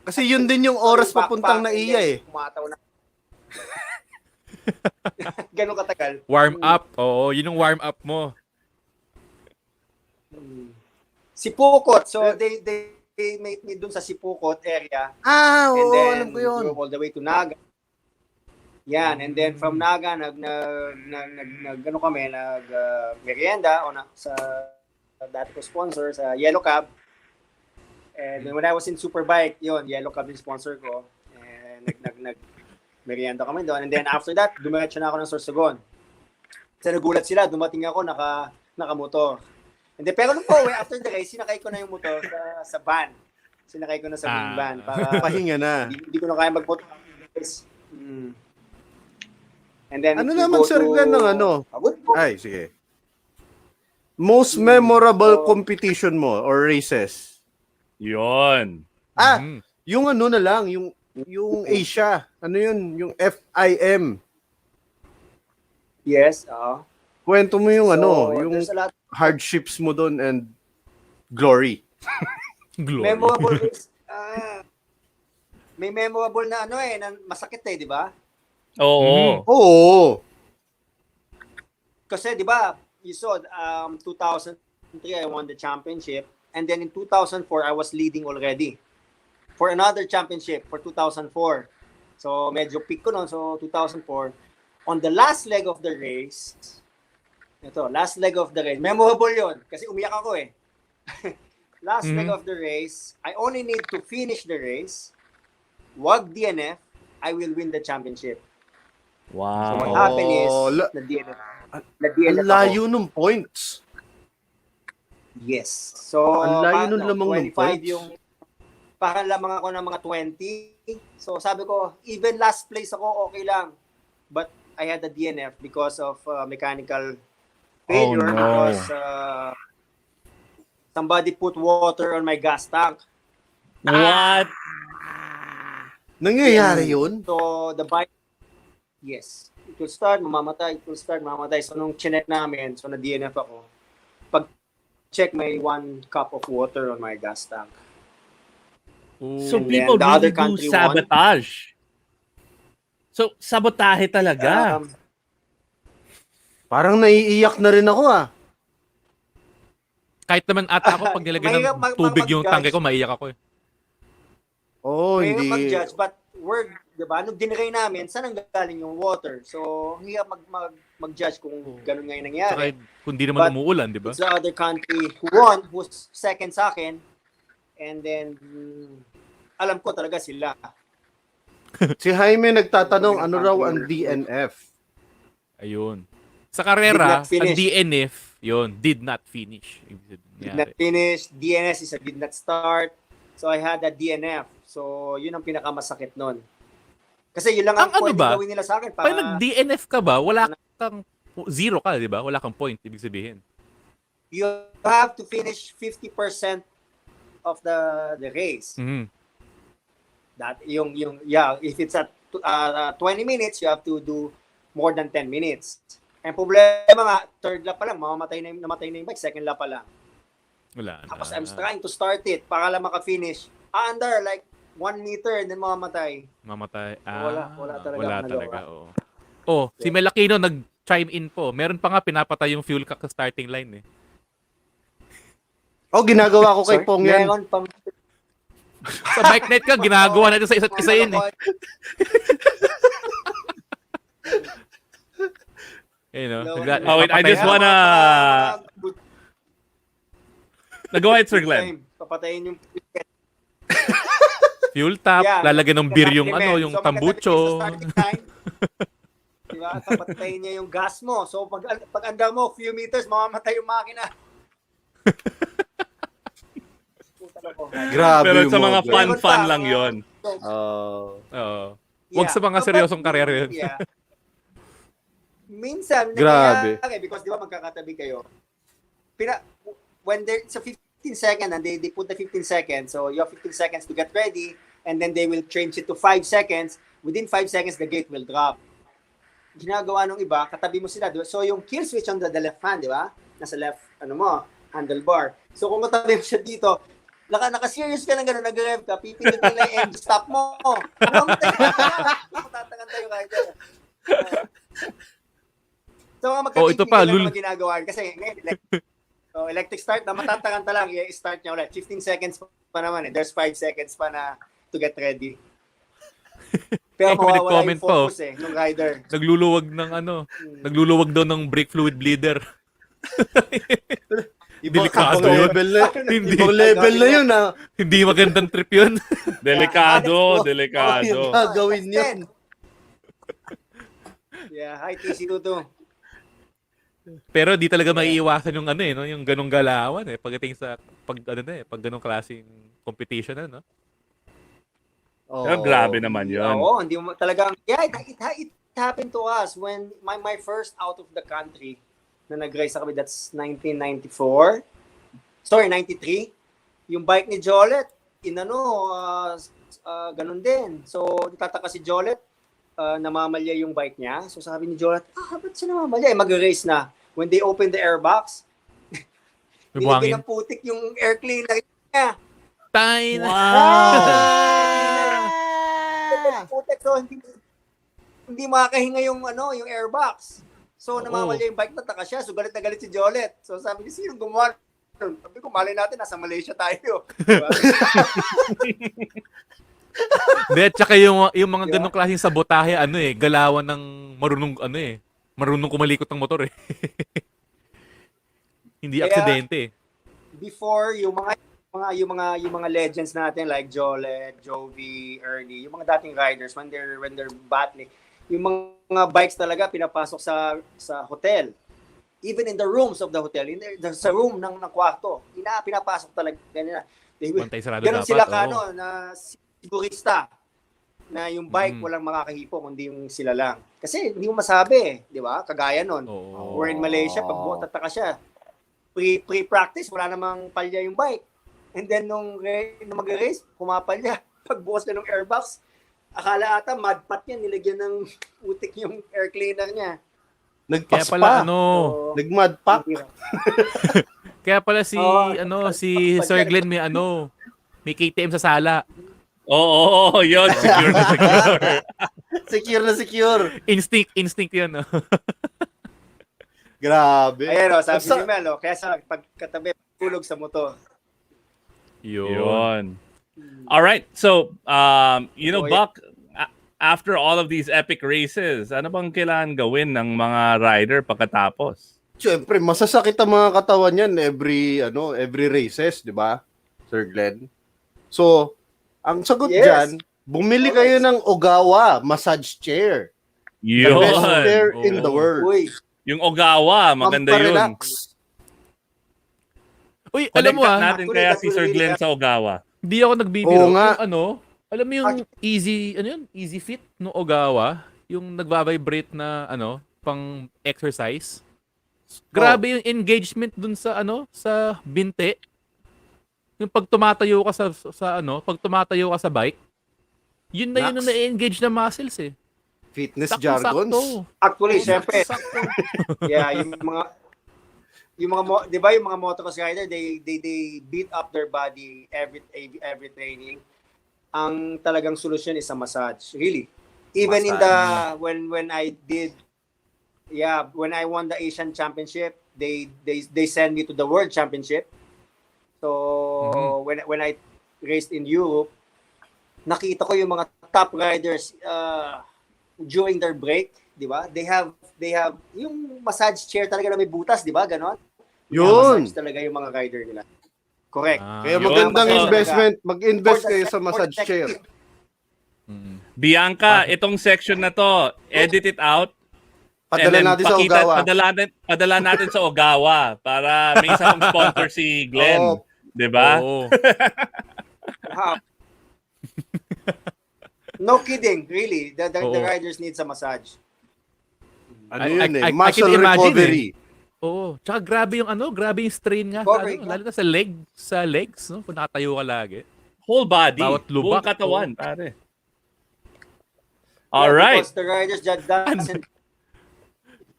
C: Kasi yun din yung oras papuntang na iya eh.
D: Kumataw na. Ganun katagal.
B: Warm up. Oo, yun yung warm up mo.
D: Sipukot. So, they make me dun sa Sipukot area.
C: Oo,
D: And then,
C: alam ko yun.
D: go all the way to Naga. Yan. And then, from Naga, merienda sa dati ko sponsor, sa Yellow Cab. And when I was in Superbike, yun, Yellow Cab yung sponsor ko. And merienda kami doon. And then after that, dumiretso na ako ng Sorsogon. Sa nagulat sila, dumating ako nakamotor. And then, pero nung pauwi, after the race, sinakay ko na yung motor sa van. Sinakay ko na sa main van para
C: Pahinga na.
D: hindi ko na kaya magmotor. And then,
C: Ano
D: we
C: naman,
D: go
C: sir,
D: to
C: ng ano?
D: Pagod po.
C: Ay, sige. Most memorable competition mo or races?
A: Yon.
B: Mhm.
C: Yung ano na lang, yung Asia. Ano yun? Yung FIM.
D: Yes,
C: Kwento mo yung yung
D: there's a lot
C: hardships mo doon and glory.
B: Glory.
D: memorable race. May memorable na na masakit di ba?
A: Oo.
C: Oo.
D: Kasi di ba, you saw 2003 I won the championship, and then in 2004 I was leading already for another championship for 2004. So medyo peak ko noon, so 2004 on the last leg of the race. Last leg of the race. Memorable 'yon kasi umiyak ako eh. Last leg of the race, I only need to finish the race. Wag DNF, I will win the championship. So
A: Wow.
D: what happened is, na DNF
C: Ang layo nung points.
D: Yes. So,
C: Ang layo nun lamang ng
D: 25
C: points.
D: yung, parang lamang ako ng mga 20. So, sabi ko, even last place ako, okay lang. But I had a DNF because of mechanical failure.
A: no.
D: Because somebody put water on my gas tank.
A: What?
C: Nangyayari yun?
D: So, the bike, yes. It will start, mamamatay. It will start, mamamatay. So, nung chinek namin, so na-DNF ako. Pag check, may 1 cup of water on my gas tank.
A: So
D: And
A: people
D: then the other
A: really do
D: country won.
A: sabotage. So, sabotahe talaga.
C: Parang naiiyak na rin ako
B: Kahit naman ata ako pag nilagay
D: Mahirap
B: ng tubig yung
D: mag-judge.
B: tangke ko, maiiyak ako eh.
C: Oo,
D: Mahirap
C: hindi.
D: mag-judge, but di ba, nung dinray namin, saan ang galing yung water? So, hirap mag-judge kung ganun nga yung nangyari.
B: Saka kung di naman
D: But
B: umuulan, di ba?
D: It's the other country who won, who's second sa akin, and then, alam ko talaga sila.
C: Si Jaime nagtatanong, ano raw ang DNF?
B: Ayun. Sa karera,
D: Did not finish.
B: ang DNF, yun, did not finish.
D: Did not finish, DNS is a did not start, so I had a DNF. So, yun ang pinakamasakit nun. Kasi yun lang ang
B: Ang ano
D: pwede
B: ba?
D: gawin nila sa akin.
B: Pag nag-DNF ka ba, wala kang zero ka, di ba? Wala kang point, ibig sabihin.
D: You have to finish 50% of the race.
B: Mhm.
D: That if it's at 20 minutes, you have to do more than 10 minutes. And problema nga, third lap pa lang, namatay na yung bike, second lap pa lang.
B: Wala na.
D: Tapos I'm trying to start it para lang maka-finish. Under like 1 meter and then mamamatay.
B: Mamatay.
D: Wala talaga
B: Wala
D: akong
B: talaga, oo. Oh, si Melakino nag-chime in po. Meron pa nga pinapatay yung fuel cock sa starting line eh.
C: Oh, ginagawa ko kay
D: Sorry,
C: Pong yan.
D: meron pang
B: Sa bike night ka, ginagawa natin sa isa't isa yun eh. You know,
A: Oh, wait, I just wanna... Go ahead, Sir Glenn.
D: Papatayin yung
B: fuel tap, lalagyan ng beer yung yung
D: so,
B: tambucho.
D: Diba? Papatayin niya yung gas mo. So, pag anda mo, few meters, mamamatay yung makina.
C: Grabe
A: Pero
C: yung
A: sa mga
C: ganun.
A: fun lang yon.
B: Oo. Wag sa mga seryosong karera yun.
D: Yeah. Minsan,
C: Grabe.
D: nangyayari, because di ba magkakatabi kayo, when it's a 15 seconds and they put the 15 seconds, so you have 15 seconds to get ready, and then they will change it to 5 seconds. Within 5 seconds, the gate will drop. Ginagawa nung iba, katabi mo sila. So yung kill switch on the left hand, di ba? Nasa left, handlebar. So kung katabi mo siya dito, naka-serious ka lang gano'n, nag-rev ka, pipinutin lang yung end stop mo. Tatakan tayo kahit yan. So mga
B: ito pa,
D: lang mga ginagawa. Kasi ngayon, electric start na matatakan lang, i-start niya ulit. 15 seconds pa naman eh. There's 5 seconds pa na to get ready. Pero mawawala
B: comment
D: yung focus nung rider.
B: Nagluluwag daw ng brake fluid bleeder.
C: Ibang
B: Delikado yun.
C: level na, ibang level na yun
B: Hindi magandang trip yun.
A: Delikado.
C: Yung gagawin yun.
D: Yeah, hi TC22.
B: Pero di talaga maiiwasan yung ano eh, no? Yung ganong galawan eh. Pagdating sa, pag ganong klaseng competition na, no?
A: Pero grabe naman yon.
D: Oo, hindi mo talagang, yeah, it happened to us when my first out of the country na nag-race kami, that's 1994. Sorry, 93. Yung bike ni Jolet, ganun din. So, tataka si Jolet, namamalya yung bike niya. So, sabi ni Jolet, ba't siya namamalya? Mag-race na. When they open the airbox,
B: May buhangin.
D: binigyan ng putik yung air cleaner niya.
B: Tayo na!
D: Putik, so hindi makakahinga yung yung airbox. So namamalya yung bike, nataka siya. So galit na galit si Jolet. So sabi niya, sinong gumawa? Sabi ko, malay natin, nasa Malaysia tayo. Diba?
B: Hindi, tsaka yung mga ganong klaseng sabotahe, galawan ng marunong kumalikot ng motor eh. Hindi
D: Kaya,
B: aksidente eh.
D: Before yung mga legends natin like Jolet, Jovi, Ernie, yung mga dating riders when they're battling, yung mga bikes talaga pinapasok sa hotel. Even in the rooms of the hotel, sa room ng kwarto, pinapasok talaga nila.
B: Bantay sarado
D: Ganun
B: dapat.
D: sila na sigurista na yung bike walang makakahipo kundi yung sila lang. Kasi hindi mo masabi, di ba? Kagaya nun. We're in Malaysia, pag tataka siya, pre-practice, wala namang palya yung bike. And then nung mag-race, pumapalya. Pagbukas na ng airbox, akala ata mudpot yan, nilagyan ng putik yung air cleaner niya.
B: Kaya pala
C: Nag-mudpack.
B: Kaya pala si Sir Glenn may KTM sa sala.
A: Oo, yun. Secure na secure.
C: Secure na secure.
B: Instinct yun. No?
C: Grabe.
D: Ayan sabi ni Mel, kaya sa pagkatabi, tulog sa motor.
A: Yun. All right. So, Buck, after all of these epic races, ano bang kailangan gawin ng mga rider pagkatapos?
C: Siyempre, masasakit ang mga katawan yan every races, di ba? Sir Glenn. So, ang sagot dyan, bumili kayo ng OGAWA massage chair. The
A: Yun.
C: best chair in the world.
D: Uy,
A: Yung OGAWA, maganda yun.
C: Pamparaelax.
B: Uy, alam mo
A: natin kaya si Sir Glenn sa OGAWA.
B: Hindi ako nagbibiro.
C: Oo nga.
B: Alam mo yung easy fit no OGAWA, yung nagva-vibrate na pang exercise. Grabe yung engagement dun sa sa binte. Yung pag tumatayo ka sa bike, yun na yun ang na-engage na muscles eh.
C: Fitness jargons.
D: actually, syempre,
B: Sakto.
D: yeah, yung mga 'di ba yung mga motocross rider, they beat up their body every training. Ang talagang solusyon is a massage. Really. Even in the when I won the Asian Championship, they sent me to the World Championship. So when I raced in Europe, nakita ko yung mga top riders during their break, 'di ba? They have yung massage chair talaga na may butas, 'di ba? Ganon.
C: Yun.
D: Massage talaga yung mga rider nila. Correct.
C: Kaya
A: Yun.
C: magandang
A: So,
C: investment. Mag-invest kayo sa massage chair.
A: Bianca, itong section na to, edit it out.
C: Padala natin sa OGAWA.
A: Padala natin sa OGAWA para may isa pang sponsor si Glenn.
C: Oo.
A: 'Di ba?
B: Oo.
D: Wow. No kidding, really. The riders need some massage.
C: Ano yun
B: I can
C: muscle
B: imagine
C: recovery.
B: Oo. Tsaka grabe yung strain nga lalo na sa legs, no? Kung nakatayo ka lagi.
A: Whole body,
B: Bawat lubak,
A: buong katawan, pare.
D: Yeah,
A: All right.
D: because the riders just doesn't.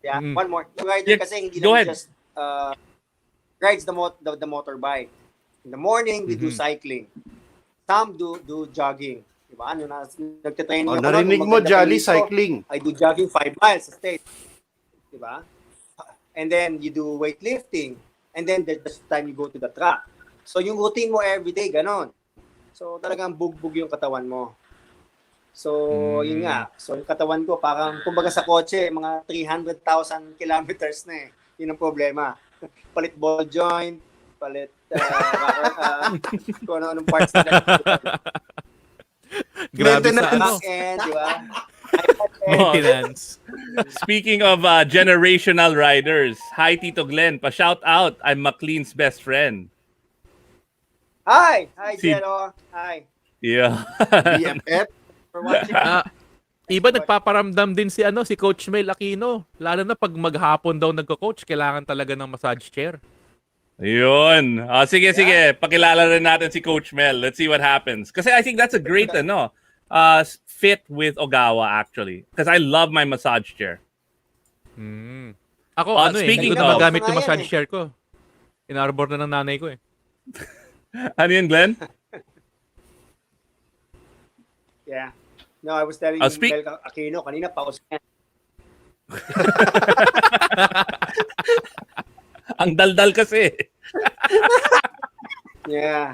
D: Yeah, one more. The rider
A: Yeah,
D: kasi hindi
A: go
D: lang
A: ahead.
D: just rides the motorbike. In the morning, they do cycling. Some do jogging. Diba? Nagtitraining ako.
C: Narinig mo, Jolly, cycling.
D: I do jogging 5 miles a state. Diba? And then you do weightlifting. And then there's the time you go to the track. So yung routine mo everyday, ganon. So talagang bugbog yung katawan mo. So yun nga. So yung katawan ko parang kumbaga sa kotse, mga 300,000 kilometers na eh. Yun ang problema. Palit ball joint, palit kung ano-anong parts na.
B: Grabe sa
C: Maintenance.
D: Back end, di ba?
B: Maintenance.
A: Speaking of generational riders, hi Tito Glenn, pa-shout out. I'm McLean's best friend.
D: Hi,
A: Si-
D: Jero. Hi.
A: Yeah.
C: BFF.
D: For watching.
B: Iba nagpaparamdam din si Coach Mel Aquino. Lalo na pag maghapon daw nagko-coach, kailangan talaga ng massage chair.
A: Yun. Sige. Pakilala rin natin si Coach Mel. Let's see what happens. Kasi I think that's a great fit with Ogawa actually. Because I love my massage chair.
B: Ako,
A: speaking
B: hindi ko na
A: of-
B: magamit yung
D: Tunay yan
B: massage chair ko. In-arbor na ng nanay ko eh.
A: Ano yun, Glenn?
D: Yeah. No, I was telling
A: Speak-
D: Mel Aquino kanina, pause yan.
A: Ang daldal kasi.
D: Yeah.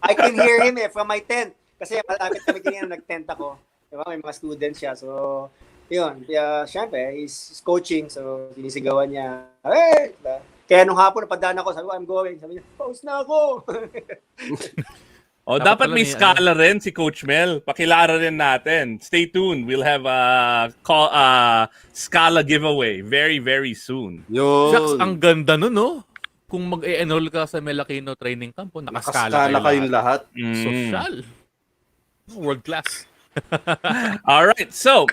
D: I can hear him from my tent. Kasi malapit kami kanina nag-tent ako. Diba? May mga students siya. So, yun. Siyempre, he's coaching. So, sinisigawan niya. Hey! Diba? Kaya nung hapon, napadaan ako. Sabi ko, I'm going. Sabi niya, pause na ako.
A: Dapat
B: pala
A: may
B: may
A: skala rin si Coach Mel. Pakilala rin natin. Stay tuned. We'll have a skala giveaway very, very soon.
B: Shucks,
C: Yun.
B: ang ganda nun, no? Kung mag-enroll ka sa Mel Aquino training camp, nakaskala
C: Nakaskala kayong lahat.
B: Social. World class.
A: All right. So,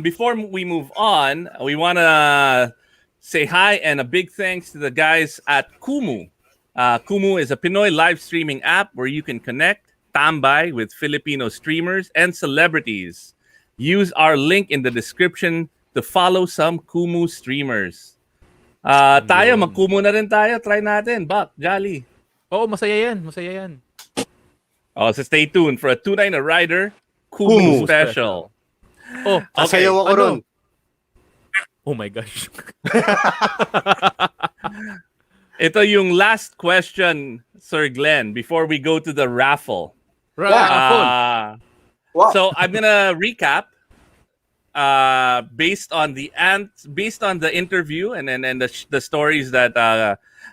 A: before we move on, we want to say hi and a big thanks to the guys at Kumu. Kumu is a Pinoy live streaming app where you can connect, tambay with Filipino streamers and celebrities. Use our link in the description to follow some Kumu streamers. Tayo, mag-Kumu na rin tayo. Try natin. Bak, Jolly.
B: Oo, masaya yan. Masaya yan.
A: So stay tuned for a Tunay na Rider Kumu
C: Kumu
A: special.
B: Oh,
C: Sasayaw ako ron.
B: Oh my gosh.
A: Ito yung last question, Sir Glenn, before we go to the raffle.
B: Raffle.
D: Wow.
A: So I'm gonna recap based on the interview and the stories that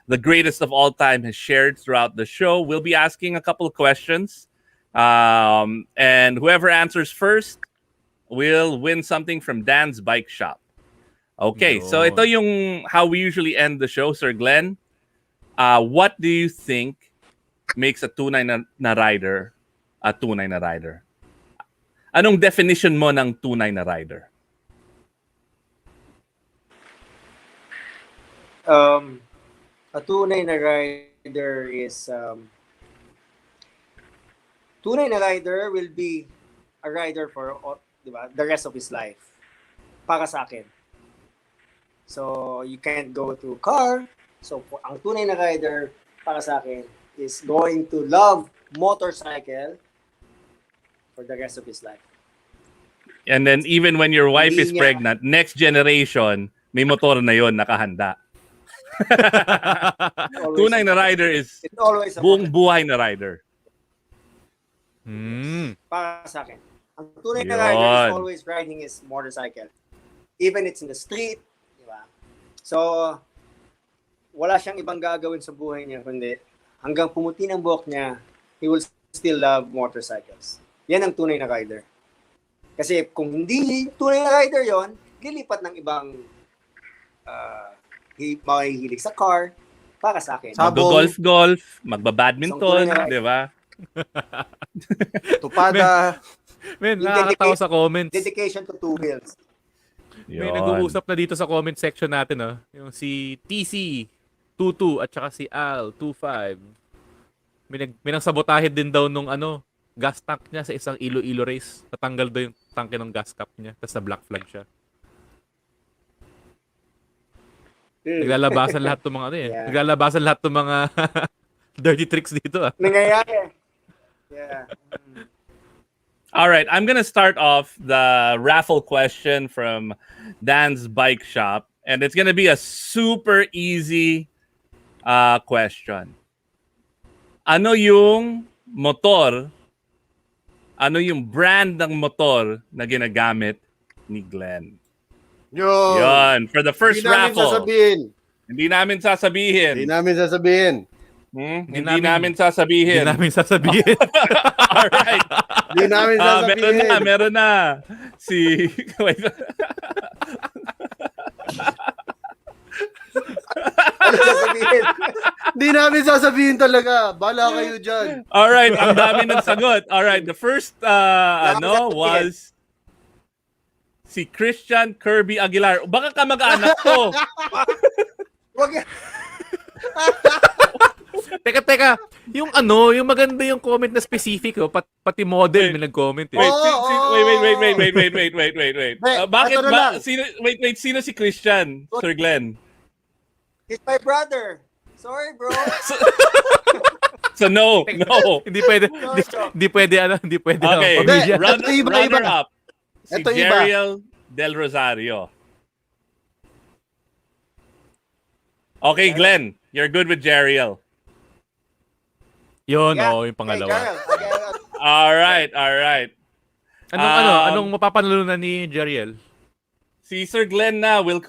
A: the greatest of all time has shared throughout the show. We'll be asking a couple of questions, and whoever answers first will win something from Dan's Bike Shop. Okay, so ito yung how we usually end the show, Sir Glenn. What do you think makes a tunay na rider a tunay na rider? Anong definition mo ng tunay na rider?
D: A tunay na rider is tunay na rider will be a rider for diba, the rest of his life. Para sa akin. So, you can't go to car. So, ang tunay na rider para sa akin is going to love motorcycle for the rest of his life.
A: And then even when your wife is
D: Hindi niya-
A: pregnant, next generation, may motor na yon nakahanda.
D: Always-
A: Tunay na rider is
D: It's always a
A: buong buhay na rider.
D: para sa akin. Ang tunay na
A: Yun.
D: rider is always riding his motorcycle. Even it's in the street, di ba? So, wala siyang ibang gagawin sa buhay niya, kundi hanggang pumuti ng buhok niya, he will still love motorcycles. Yan ang tunay na rider. Kasi kung hindi tunay na rider yon, lilipat ng ibang mahihilig sa car para sa akin.
A: Mag-golf, magba-badminton,
D: Isang tunay na rider.
A: di ba?
C: Tupada.
B: Men,
D: Yung
B: nakakatawa sa comments.
D: Dedication to two wheels.
B: May
A: Yun.
B: nag-uusap na dito sa comment section natin, oh. Yung si TC 22 at saka si Al 25. May nangsabotahe din daw nung gas tank niya sa isang Iloilo race. Natanggal daw yung tangke ng gas cap niya. Tapos na black flag siya. Naglalabasan lahat ng mga
D: Yeah.
B: Naglalabasan lahat ng mga dirty tricks dito, ah.
D: Nangyayari. Yeah.
A: All right, I'm gonna start off the raffle question from Dan's Bike Shop, and it's gonna be a super easy question. Ano yung motor? Ano yung brand ng motor na ginagamit ni Glenn?
C: Yun.
A: Yon, for the first
C: Hindi namin
A: raffle.
C: sasabihin.
A: Hindi namin sasabihin.
C: Hindi namin sasabihin.
A: Hindi namin sasabihin.
B: Hindi namin sasabihin.
A: Alright.
C: Hindi namin sasabihin.
A: Meron na. Si... Wait.
D: Ano sasabihin?
C: Hindi namin sasabihin talaga. Bala kayo dyan.
A: Alright, ang dami ng sagot. Alright, the first was si Christian Kirby Aguilar. Baka kamag-anak ko.
D: Wag yan.
B: Teka. Yung maganda yung comment na specific, pati model may nag-comment. Eh.
A: Wait,
C: Wait,
A: bakit
C: ito na
A: ba?
C: lang.
A: Sino si Christian, Sir Glenn?
D: He's my brother. Sorry, bro.
A: So no.
B: Hindi pwede. Hindi pwede
A: Okay,
B: ang pamilya.
C: Iba.
A: runner up. Si
C: Ito iba.
A: Jeriel Del Rosario. Okay, Glenn, you're good with Jeriel.
B: Yun,
D: Yeah.
B: yung pangalawa.
D: Okay, Gerald.
A: All right.
B: Anong mapapanalunan ni Jeriel?
A: Si Sir Glenn na will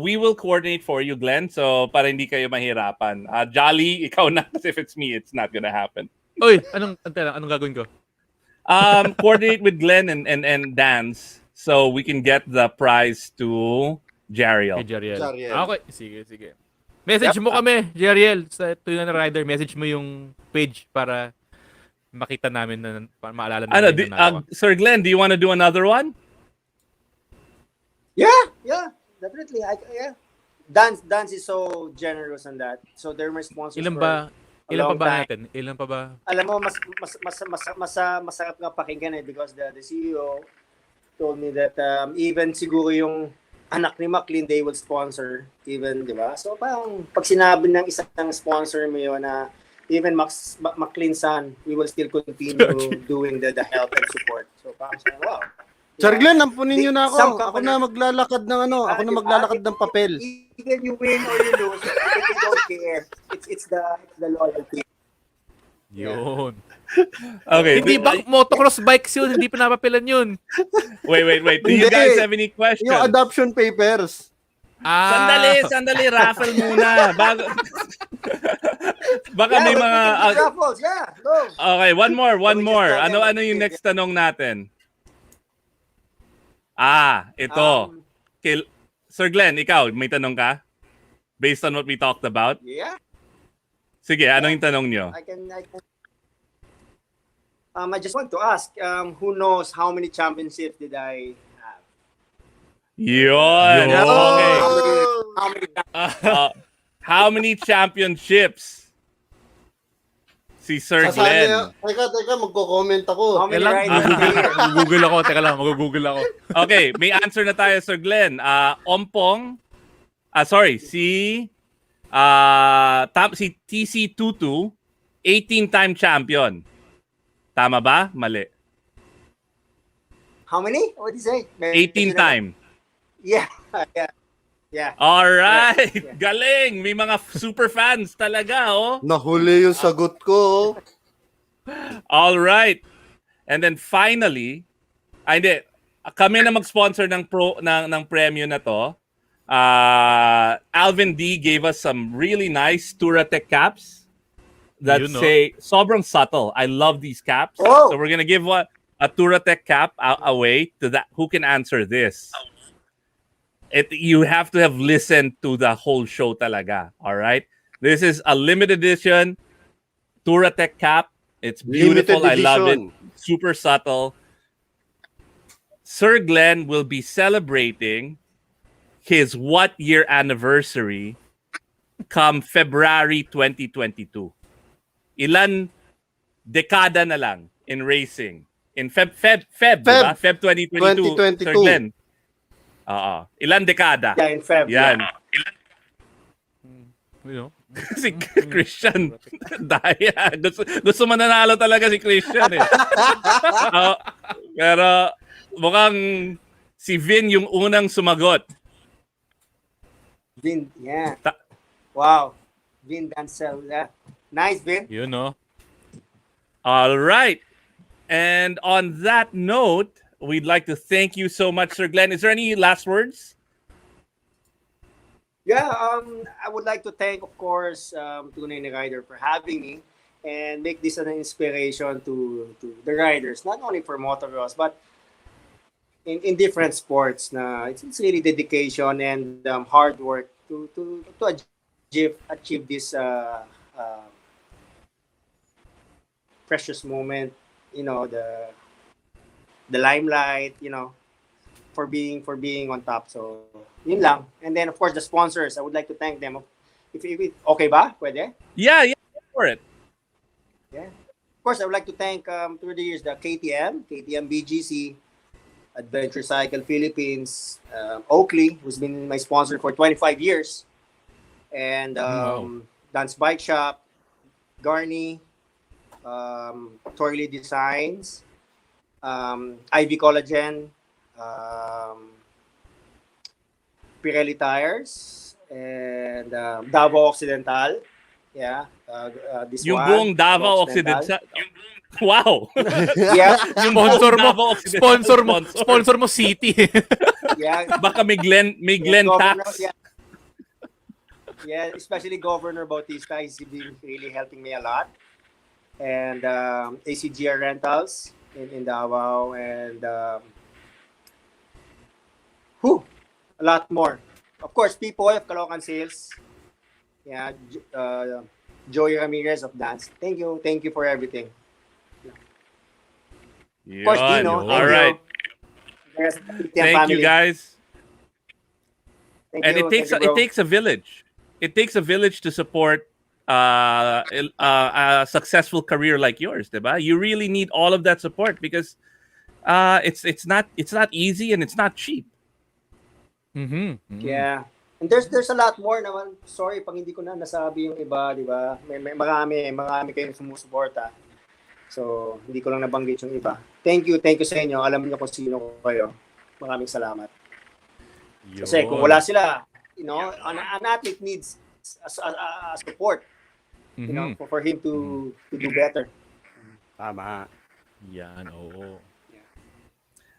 A: we will coordinate for you, Glenn, so para hindi kayo mahirapan. Jolly, ikaw na kasi if it's me, it's not gonna happen.
B: Oy, anong gagawin ko?
A: Coordinate with Glenn and Dance so we can get the prize to Jeriel.
B: Kay Jeriel.
C: Jeriel.
B: Okay, sige. Message mo kami, Jeriel, sa Tunay na Rider. Message mo yung page para makita namin na maalala namin.
A: Sir Glenn, do you want to do another one?
D: Yeah, definitely. Yeah. Dance is so generous on that. So they're my sponsors.
B: Ilan
D: for a
B: pa
D: long
B: ba
D: time.
B: natin? Ilan pa ba?
D: Alam mo, masarap nga pakinggan because the CEO told me that even siguro yung anak ni McLean, they will sponsor even, di ba? So parang pag sinabi ng isang sponsor mo yun na even McLean's son, we will still continue doing the help and support. So parang wow.
C: Sir Glenn, ampunin nyo na ako.
D: Some
C: Ako
D: company-
C: na maglalakad ng ako na maglalakad ng papel.
D: Even you win or you lose, they don't care. It's the loyalty.
B: Yun.
A: Okay.
B: Hindi ba motocross bikes yun? Hindi pinapapilan yun.
A: Wait. Do you
C: Hindi.
A: guys have any questions?
C: Yung adoption papers.
A: Sandali, raffle muna. Baka may mga...
D: Raffles, yeah. Go.
A: Okay, one more.
D: just go
A: Ano
D: there.
A: yung next tanong natin? Ito. Sir Glenn, ikaw, may tanong ka? Based on what we talked about?
D: Yeah.
A: Sige, ano yung tanong nyo?
D: I just want to ask, who knows how many championships did I have?
A: Yun.
B: Yun.
A: Okay.
D: How many
A: How many championships? Si Sir Glenn.
C: Teka, magko-comment ako.
D: How many
B: Kailan?
D: riders?
B: Google ako. Teka lang, mag-google ako.
A: Okay, may answer na tayo, Sir Glenn. Si TC Tutu, 18-time champion. Tama ba? Mali.
D: How many? What did you say?
A: 18-time.
D: Yeah.
A: All right.
D: Yeah.
A: Galing. May mga super fans talaga, oh.
C: Nahuli yung sagot ko.
A: All right. And then finally, kami na mag-sponsor ng premyo na to. Alvin D gave us some really nice Touratech caps that say sobrang subtle. I love these caps.
D: Oh.
A: So we're gonna give a Touratech cap away to that who can answer this. You have to have listened to the whole show talaga. All right. This is a limited edition Touratech cap. It's beautiful. I love it. Super subtle. Sir Glenn will be celebrating his what year anniversary come February 2022. Ilan dekada na lang in racing? In Feb, diba? Feb 2022. Sir Glenn. Ilan dekada?
D: Yeah, in Feb.
A: Yan.
B: You know?
A: Si Christian. Daya. Gusto mananalo talaga si Christian eh. Pero mukhang si Vin yung unang sumagot.
D: Vin, yeah. Wow. Vin Dancel. Yeah. Nice, Vin.
B: You know.
A: All right. And on that note, we'd like to thank you so much, Sir Glenn. Is there any last words?
D: Yeah, I would like to thank, of course, Tunay Rider for having me and make this an inspiration to the riders, not only for motocross, but in different sports. Na it's really dedication and hard work to achieve this precious moment. You know, the limelight. You know, for being on top. So yun lang. And then of course the sponsors, I would like to thank them. If okay ba? Pwede?
A: Yeah, go for it.
D: Yeah. Of course, I would like to thank through the years the KTM BGC, Adventure Cycle Philippines, Oakley, who's been my sponsor for 25 years, and
B: Wow.
D: Dance Bike Shop, Garni, Toily Designs, Ivy Collagen, Pirelli Tires, and Davao Occidental. Yeah, this
A: Yung
D: one,
A: buong Davao Occidental. Wow.
D: Yeah,
A: Yung
B: Sponsor
A: buong
B: mo,
A: Davao Occidental
B: sponsor mo City.
D: yeah.
A: Baka may Glenn
D: Governor,
A: Tax.
D: yeah, yeah, especially Governor Bautista. He's been really helping me a lot. And ACGR Rentals in Davao, and a lot more. Of course, PPOF, Caloocan Sales. Yeah, Joey Ramirez of Dance. Thank you for everything. Of course,
A: Yun.
D: Dino.
A: All right.
D: Yes, PTM
A: Thank
D: family.
A: you guys. And
D: Thank you,
A: it
D: bro.
A: takes a village. It takes a village to support a successful career like yours, diba? You really need all of that support because it's not easy and it's not cheap.
D: Yeah. And there's a lot more naman. Sorry pag hindi ko na nasabi yung iba, di ba? May marami kayong sumusuporta. So, hindi ko lang nabanggit yung iba. Thank you sa inyo. Alam niyo kung sino kayo. Maraming salamat. Kasi kung wala sila, an athlete needs a support, for him to do better.
C: Tama.
B: Yan, oo.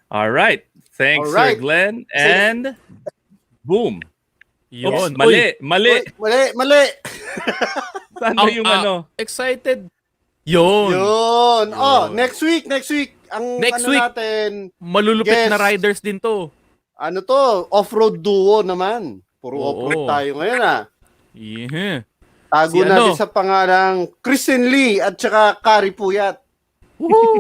A: All right. Thanks,
C: All right.
A: Sir Glenn. And boom.
B: Yun.
A: Oops, mali.
C: Mali.
A: Saan ba yung
B: Excited. Yun.
C: Yun. Oh,
B: Yun.
C: next week. Ang
B: Next
C: ano
B: week.
C: natin,
B: Malulupit
C: Guest.
B: na riders din to.
C: ano to, off-road duo naman. Puro
B: Oo.
C: off-road tayo ngayon
B: Yeah.
C: Tago
B: Si
C: natin
B: ano?
C: sa pangalang Kristen Lee at saka Kari Puyat.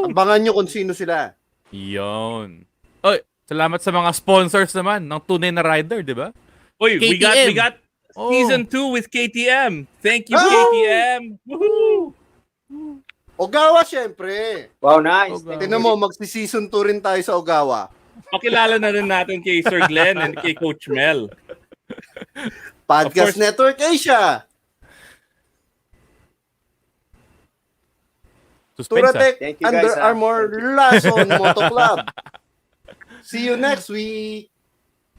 C: Abangan nyo kung sino sila.
B: Yun. Oy, salamat sa mga sponsors naman ng Tunay na Rider, di ba?
A: Uy, we
B: KTM.
A: got
B: Oh.
A: season 2 with KTM. Thank you,
C: Oh!
A: KTM. Woohoo!
C: Ogawa, syempre.
D: Wow, nice.
B: Ogawa.
C: Tignan mo, magsi-season 2 rin tayo sa Ogawa.
A: Pakilala na rin natin kay Sir Glenn and kay Coach Mel.
C: Podcast
A: Of course.
C: Network Asia.
B: Suspense,
C: Turatec,
D: Thank you, guys,
C: Under
D: ah.
C: Armour,
D: Thank you.
C: Lason Moto Club. See you next week.